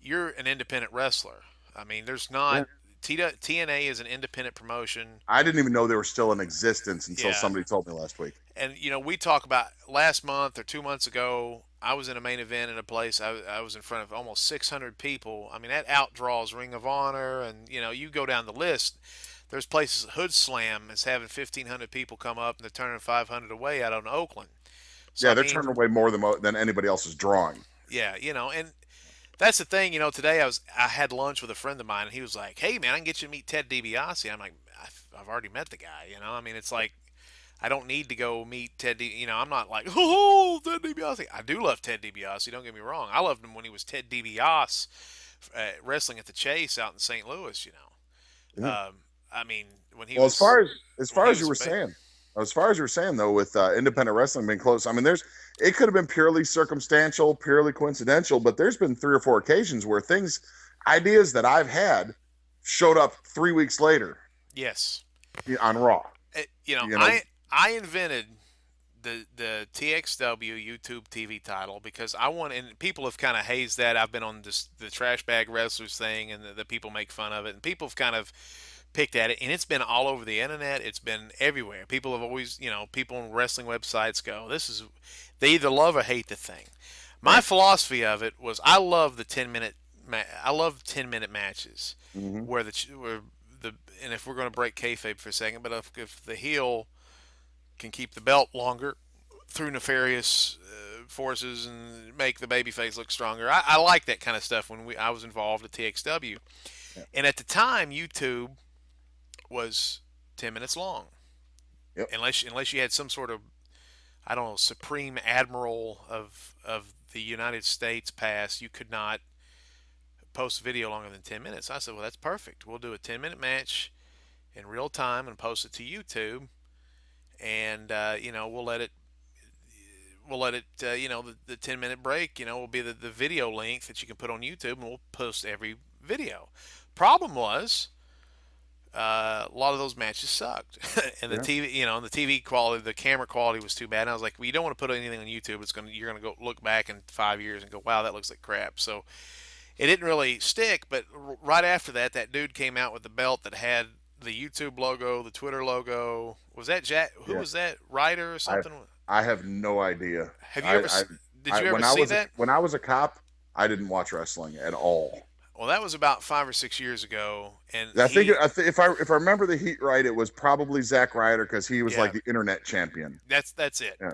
S3: you're an independent wrestler. I mean, there's not TNA is an independent promotion.
S5: I didn't even know they were still in existence until somebody told me last week.
S3: And we talk about last month or 2 months ago, I was in a main event in a place. I was in front of almost 600 people. I mean, that outdraws Ring of Honor, and you go down the list. There's places. Hoodslam is having 1,500 people come up, and they're turning 500 away out on Oakland. So,
S5: they're turning away more than anybody else is drawing.
S3: Yeah, and that's the thing. Today I had lunch with a friend of mine, and he was like, "Hey, man, I can get you to meet Ted Dibiase." I'm like, I've already met the guy. I mean, it's like I don't need to go meet you know, I'm not like, oh, Ted DiBiase. I do love Ted DiBiase. Don't get me wrong. I loved him when he was Ted DiBiase, wrestling at the Chase out in St. Louis. You know,
S5: Yeah.
S3: I mean, when he
S5: Well,
S3: was
S5: as
S3: when
S5: far
S3: he
S5: as you
S3: was
S5: were
S3: big.
S5: saying, as far as you were saying though, with independent wrestling being close, I mean, it could have been purely circumstantial, purely coincidental, but there's been 3 or 4 occasions where ideas that I've had, showed up 3 weeks later
S3: Yes.
S5: on Raw.
S3: You know,
S5: You know,
S3: I invented the TXW YouTube TV title because I want, and people have kind of hazed that. I've been on the trash bag wrestlers thing, and the people make fun of it, and people have kind of picked at it, and it's been all over the internet. It's been everywhere. People have always, you know, people on wrestling websites go, they either love or hate the thing. My
S5: Right.
S3: philosophy of it was I love the 10-minute, I love 10-minute matches
S5: Mhm.
S3: where and if we're going to break kayfabe for a second, but if the heel can keep the belt longer through nefarious forces and make the babyface look stronger. I like that kind of stuff when I was involved at TXW.
S5: Yeah.
S3: And at the time, YouTube was 10 minutes long.
S5: Yep.
S3: Unless you had some sort of, I don't know, supreme admiral of the United States pass, you could not post a video longer than 10 minutes. I said, well, that's perfect. We'll do a 10-minute match in real time and post it to YouTube. And, you know, we'll let it, you know, the 10-minute break, you know, will be the video length that you can put on YouTube, and we'll post every video. Problem was, a lot of those matches sucked, and the
S5: Yeah.
S3: TV, you know, the TV quality, the camera quality was too bad. And I was like, well, you don't want to put anything on YouTube. You're gonna go look back in 5 years and go, wow, that looks like crap. So it didn't really stick. But right after that, that dude came out with the belt that had the YouTube logo, the Twitter logo. Was that Jack? Who
S5: Yeah.
S3: was that? Ryder or something?
S5: I have no idea.
S3: Have you ever? Did you ever see that?
S5: When I was a cop, I didn't watch wrestling at all.
S3: Well, that was about 5 or 6 years ago, and
S5: If I remember the heat right, it was probably Zack Ryder because he was
S3: Yeah.
S5: like the internet champion.
S3: that's it.
S5: Yeah.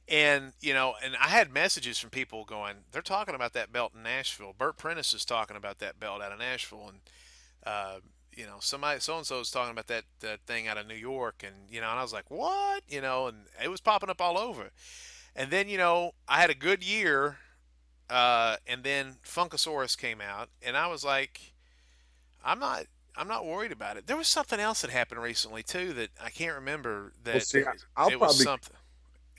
S3: And you know, and I had messages from people going, they're talking about that belt in Nashville. Burt Prentice is talking about that belt out of Nashville, and you know, somebody so and so is talking about that thing out of New York, and you know, and I was like, what? You know, and it was popping up all over. And then you know, I had a good year, and then Funkasaurus came out, and I was like, I'm not. I'm not worried about it. There was something else that happened recently too that I can't remember.
S5: Well,
S3: That
S5: see,
S3: it was something.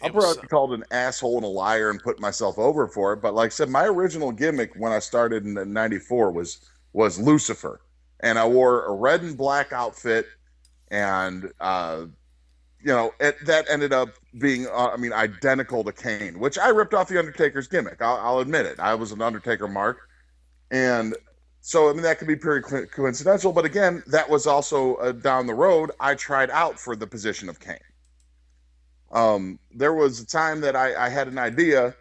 S5: I'll
S3: It was
S5: probably be called an asshole and a liar and put myself over for it. But like I said, my original gimmick when I started in '94 was Lucifer, and I wore a red and black outfit, and you know, that ended up being, identical to Kane, which I ripped off the Undertaker's gimmick. I'll admit it. I was an Undertaker mark, and so I mean that could be purely coincidental. But again, that was also down the road. I tried out for the position of Kane. There was a time that I had an idea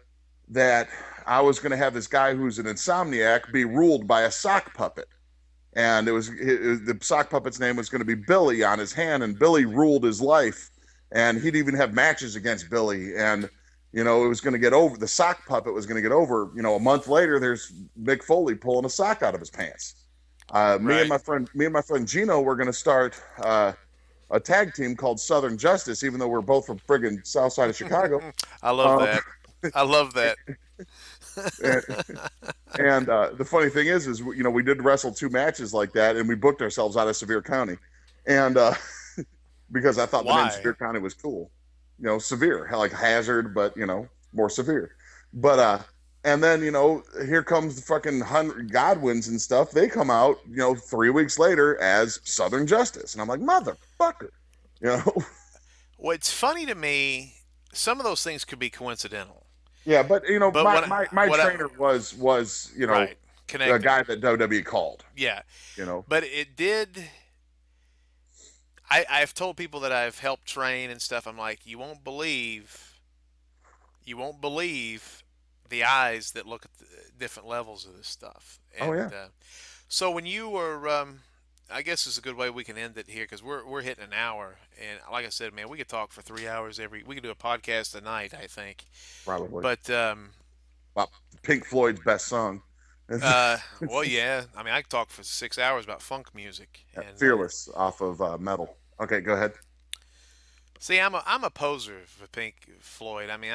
S5: that I was going to have this guy who's an insomniac be ruled by a sock puppet. And the sock puppet's name was going to be Billy on his hand, and Billy ruled his life. And he'd even have matches against Billy. And, you know, it was going to get over, the sock puppet was going to get over. You know, a month later, there's Mick Foley pulling a sock out of his pants. Me and my friend Gino were going to start a tag team called Southern Justice, even though we're both from friggin' South Side of Chicago.
S3: I love that. I love that.
S5: And the funny thing is, you know, we did wrestle 2 matches like that, and we booked ourselves out of Sevier County, and because I thought the name Sevier County was cool, you know, severe, like hazard, but you know, more severe. But and then you know, here comes the fucking 100 Godwins and stuff. They come out, you know, 3 weeks later as Southern Justice, and I'm like, motherfucker, you know.
S3: Well, it's funny to me. Some of those things could be coincidental.
S5: Yeah, but you know, my trainer was you know,
S3: right,
S5: the guy that WWE called.
S3: Yeah,
S5: you know,
S3: but it did. I've told people that I've helped train and stuff. I'm like, you won't believe the eyes that look at the different levels of this stuff. And,
S5: oh yeah.
S3: So when you were, I guess it's a good way we can end it here because we're hitting an hour, and like I said, man, we could talk for 3 hours we could do a podcast a night, I think.
S5: Probably.
S3: But
S5: well, Pink Floyd's best song.
S3: Well, yeah. I mean, I could talk for 6 hours about funk music. And,
S5: Fearless off of Metal. Okay, go ahead.
S3: See, I'm a poser for Pink Floyd. I mean,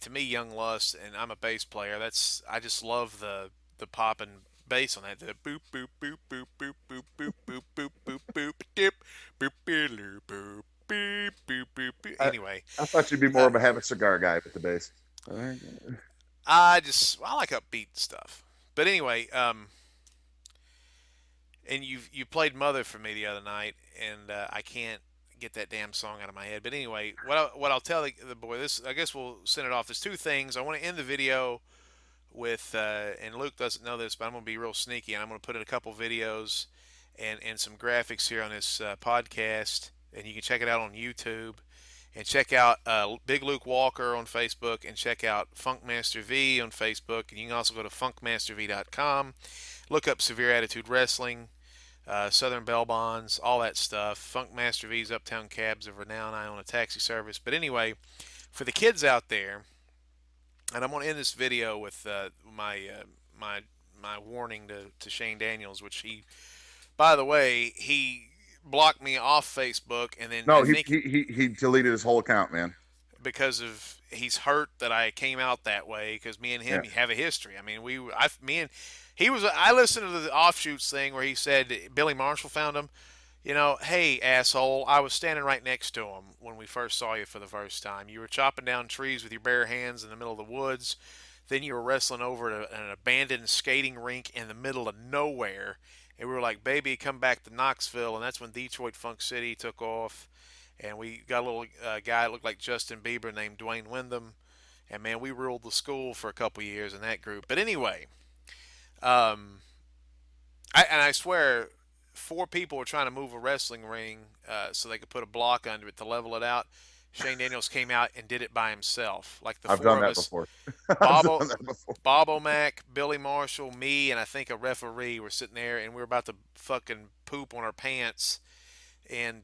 S3: to me, Young Lust, and I'm a bass player. I just love the pop and bass on that. The boop boop boop boop boop boop boop boop boop boop boop dip boop boop boop boop boop boop boop.
S5: I,
S3: Anyway,
S5: I thought you'd be more of a have a cigar guy with the bass.
S3: I like upbeat stuff. But anyway, and you played Mother for me the other night, and I can't get that damn song out of my head. But anyway, what I'll tell the boy, this, I guess we'll send it off. There's two things. I want to end the video with, and Luke doesn't know this, but I'm going to be real sneaky, and I'm going to put in a couple videos and some graphics here on this podcast, and you can check it out on YouTube. And check out Big Luke Walker on Facebook, and check out Funkmaster V on Facebook. And you can also go to funkmasterv.com. Look up Severe Attitude Wrestling, Southern Bell Bonds, all that stuff. Funkmaster V's Uptown Cabs of Renown. I own a taxi service. But anyway, for the kids out there, and I'm going to end this video with my warning to Shane Daniels, which he, by the way, he blocked me off Facebook, and then
S5: No, he deleted his whole account, man.
S3: Because of he's hurt that I came out that way, because me and him have a history. I mean, I listened to the Offshoots thing where he said Billy Marshall found him. You know, hey asshole, I was standing right next to him when we first saw you for the first time. You were chopping down trees with your bare hands in the middle of the woods. Then you were wrestling over at an abandoned skating rink in the middle of nowhere. And we were like, baby, come back to Knoxville. And that's when Detroit Funk City took off. And we got a little guy that looked like Justin Bieber named Dwayne Windham. And, man, we ruled the school for a couple years in that group. But anyway, I swear, 4 people were trying to move a wrestling ring so they could put a block under it to level it out. Shane Daniels came out and did it by himself. Like the
S5: I've
S3: 4
S5: done
S3: of
S5: that
S3: us.
S5: before.
S3: Bob O'Mac, Billy Marshall, me, and I think a referee were sitting there, and we were about to fucking poop on our pants and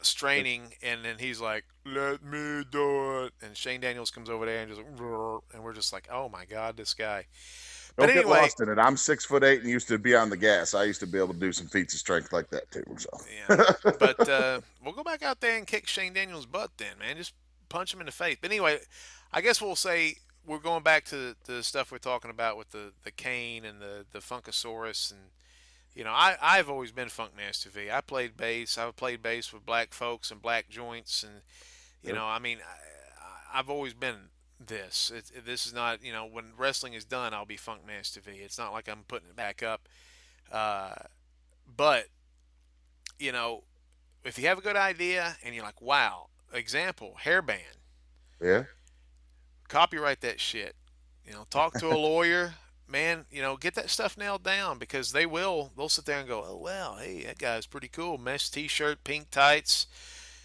S3: straining, and then he's like, let me do it. And Shane Daniels comes over there and just, and we're just like, oh my God, this guy.
S5: Don't
S3: But
S5: get
S3: anyway,
S5: lost in it. I'm 6'8" and used to be on the gas. I used to be able to do some feats of strength like that too. So.
S3: yeah. But we'll go back out there and kick Shane Daniels' butt then, man. Just punch him in the face. But anyway, I guess we'll say we're going back to the stuff we're talking about with the cane and the Funkasaurus. And, you know, I've always been Funkmaster V. I played bass. I've played bass with black folks and black joints. And, you know, I mean, I've always been this. This is not, you know, when wrestling is done, I'll be Funkmaster V. It's not like I'm putting it back up. But, you know, if you have a good idea and you're like, wow, example, Hairband.
S5: Yeah.
S3: Copyright that shit. You know, talk to a lawyer, man, you know, get that stuff nailed down, because they'll sit there and go, oh, wow, hey, that guy's pretty cool. Mesh t-shirt, pink tights,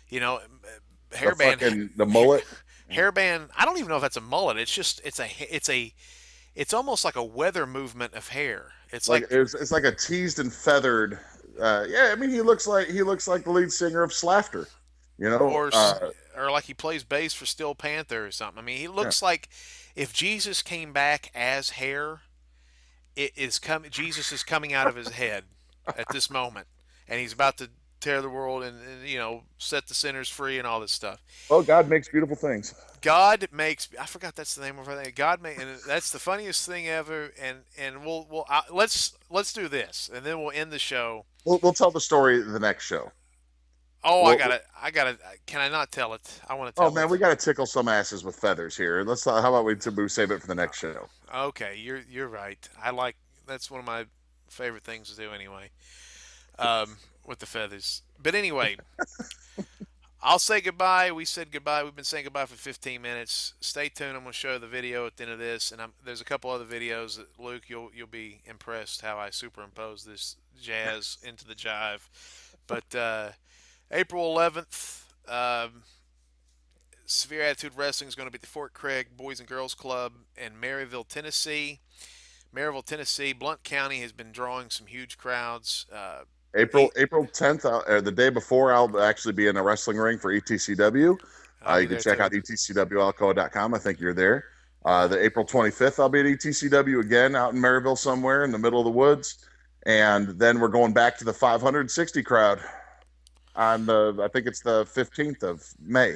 S3: you know, Hairband.
S5: The mullet.
S3: Hairband, I don't even know if that's a mullet. It's just, it's almost like a weather movement of hair. It's like
S5: it's like a teased and feathered. Yeah, I mean, he looks like the lead singer of Slafter, you know,
S3: or like he plays bass for Steel Panther or something. I mean, he looks like if Jesus came back as hair, Jesus is coming out of his head at this moment, and he's about to tear the world and you know, set the sinners free and all this stuff.
S5: Oh, God makes beautiful things.
S3: God makes. I forgot that's the name of it. And that's the funniest thing ever. And let's do this, and then we'll end the show.
S5: We'll tell the story the next show.
S3: Oh, I gotta. Can I not tell it? I want to tell.
S5: Oh man, we gotta tickle some asses with feathers here. How about we save it for the next show?
S3: Okay, you're right. That's one of my favorite things to do anyway. With the feathers. But anyway, I'll say goodbye. We said goodbye. We've been saying goodbye for 15 minutes. Stay tuned. I'm going to show the video at the end of this, and there's a couple other videos that, Luke, you'll be impressed how I superimpose this jazz into the jive. But April 11th, Severe Attitude Wrestling is going to be at the Fort Craig Boys and Girls Club in Maryville, Tennessee. Blount County has been drawing some huge crowds. April
S5: 10th, the day before, I'll actually be in a wrestling ring for ETCW. You can check out etcwalcoa.com. I think you're there. The April 25th, I'll be at ETCW again out in Maryville somewhere in the middle of the woods. And then we're going back to the 560 crowd. on I think it's the 15th of May.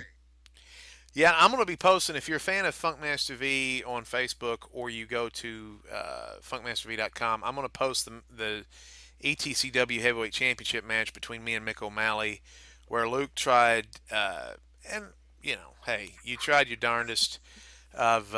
S3: Yeah, I'm going to be posting. If you're a fan of Funkmaster V on Facebook or you go to funkmasterv.com, I'm going to post the ETCW Heavyweight Championship match between me and Mick O'Malley, where Luke tried, and hey, you tried your darndest of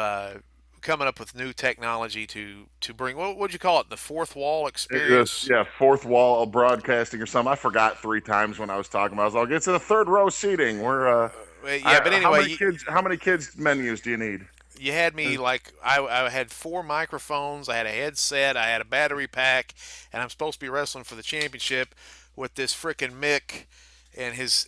S3: coming up with new technology to bring. What would you call it? The fourth wall experience.
S5: Fourth wall broadcasting or something. I forgot 3 times when I was talking about. I was like, it's the third row seating. We're
S3: but anyway,
S5: how many kids menus do you need?
S3: You had me like I had 4 microphones, I had a headset, I had a battery pack, and I'm supposed to be wrestling for the championship with this frickin' Mick and his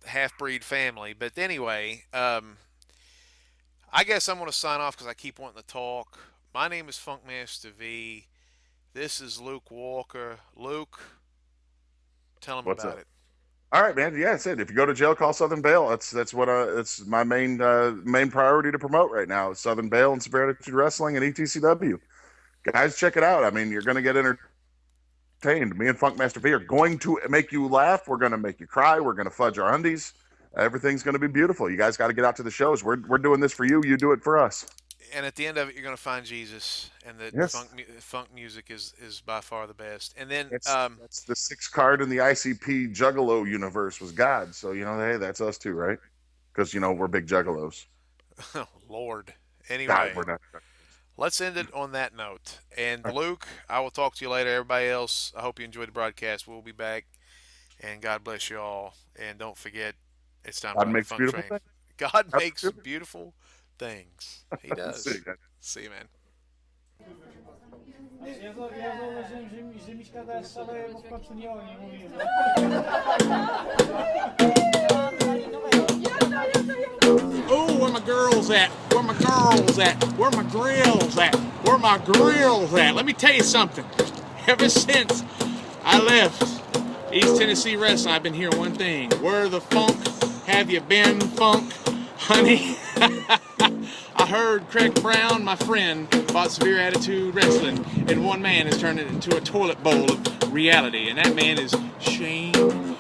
S3: half-breed family. But anyway, I guess I'm going to sign off because I keep wanting to talk. My name is Funkmaster V. This is Luke Walker. Luke, tell him
S5: What's
S3: about
S5: up?
S3: it.
S5: All right, man. Yeah, that's it. If you go to jail, call Southern Bail. That's what it's my main priority to promote right now. Southern Bail and Severe Attitude Wrestling and ETCW. Guys, check it out. I mean, you're going to get entertained. Me and Funkmaster V are going to make you laugh. We're going to make you cry. We're going to fudge our undies. Everything's going to be beautiful. You guys got to get out to the shows. We're doing this for you. You do it for us.
S3: And at the end of it, you're going to find Jesus, and the funk music is by far the best. And then
S5: that's the 6th card in the ICP Juggalo universe was God. So hey, that's us too, right? Because we're big Juggalos.
S3: Oh, Lord. Anyway,
S5: God, we're not.
S3: Let's end it on that note. And Luke, I will talk to you later. Everybody else, I hope you enjoyed the broadcast. We'll be back, and God bless you all. And don't forget, it's time
S5: God
S3: to
S5: makes
S3: funk
S5: beautiful
S3: train.
S5: things.
S3: God makes beautiful things. He does. See you, man.
S6: Ja zauważyłem, że mi szkoda szale, bo w końcu nie o niej mówiłem.
S7: Oh, where my girls at? Where my girls at? Where my grills at? Where my grills at? Let me tell you something. Ever since I left East Tennessee Wrestling, I've been hearing one thing. Where the funk have you been, funk, honey? I heard Craig Brown, my friend, bought Severe Attitude Wrestling, and one man has turned it into a toilet bowl of reality, and that man is Shane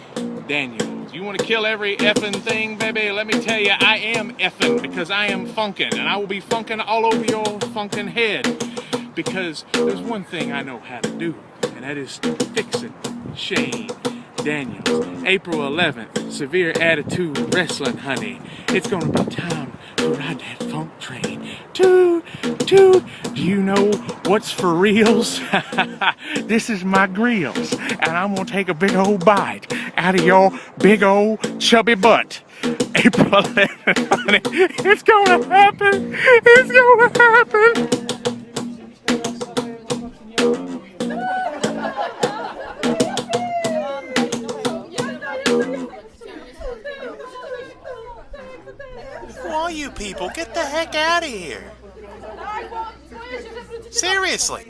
S7: Daniels. You want to kill every effing thing, baby? Let me tell you, I am effing, because I am funkin', and I will be funkin' all over your funkin' head, because there's one thing I know how to do, and that is fix it. Shane Daniels. April 11th, Severe Attitude Wrestling, honey. It's gonna be time to ride that funk train. Toot, toot. Do you know what's for reals? This is my grills, and I'm gonna take a big old bite out of your big old chubby butt. April 11th, honey. It's gonna happen. It's gonna happen.
S3: Who are you people? Get the heck out of here. Seriously.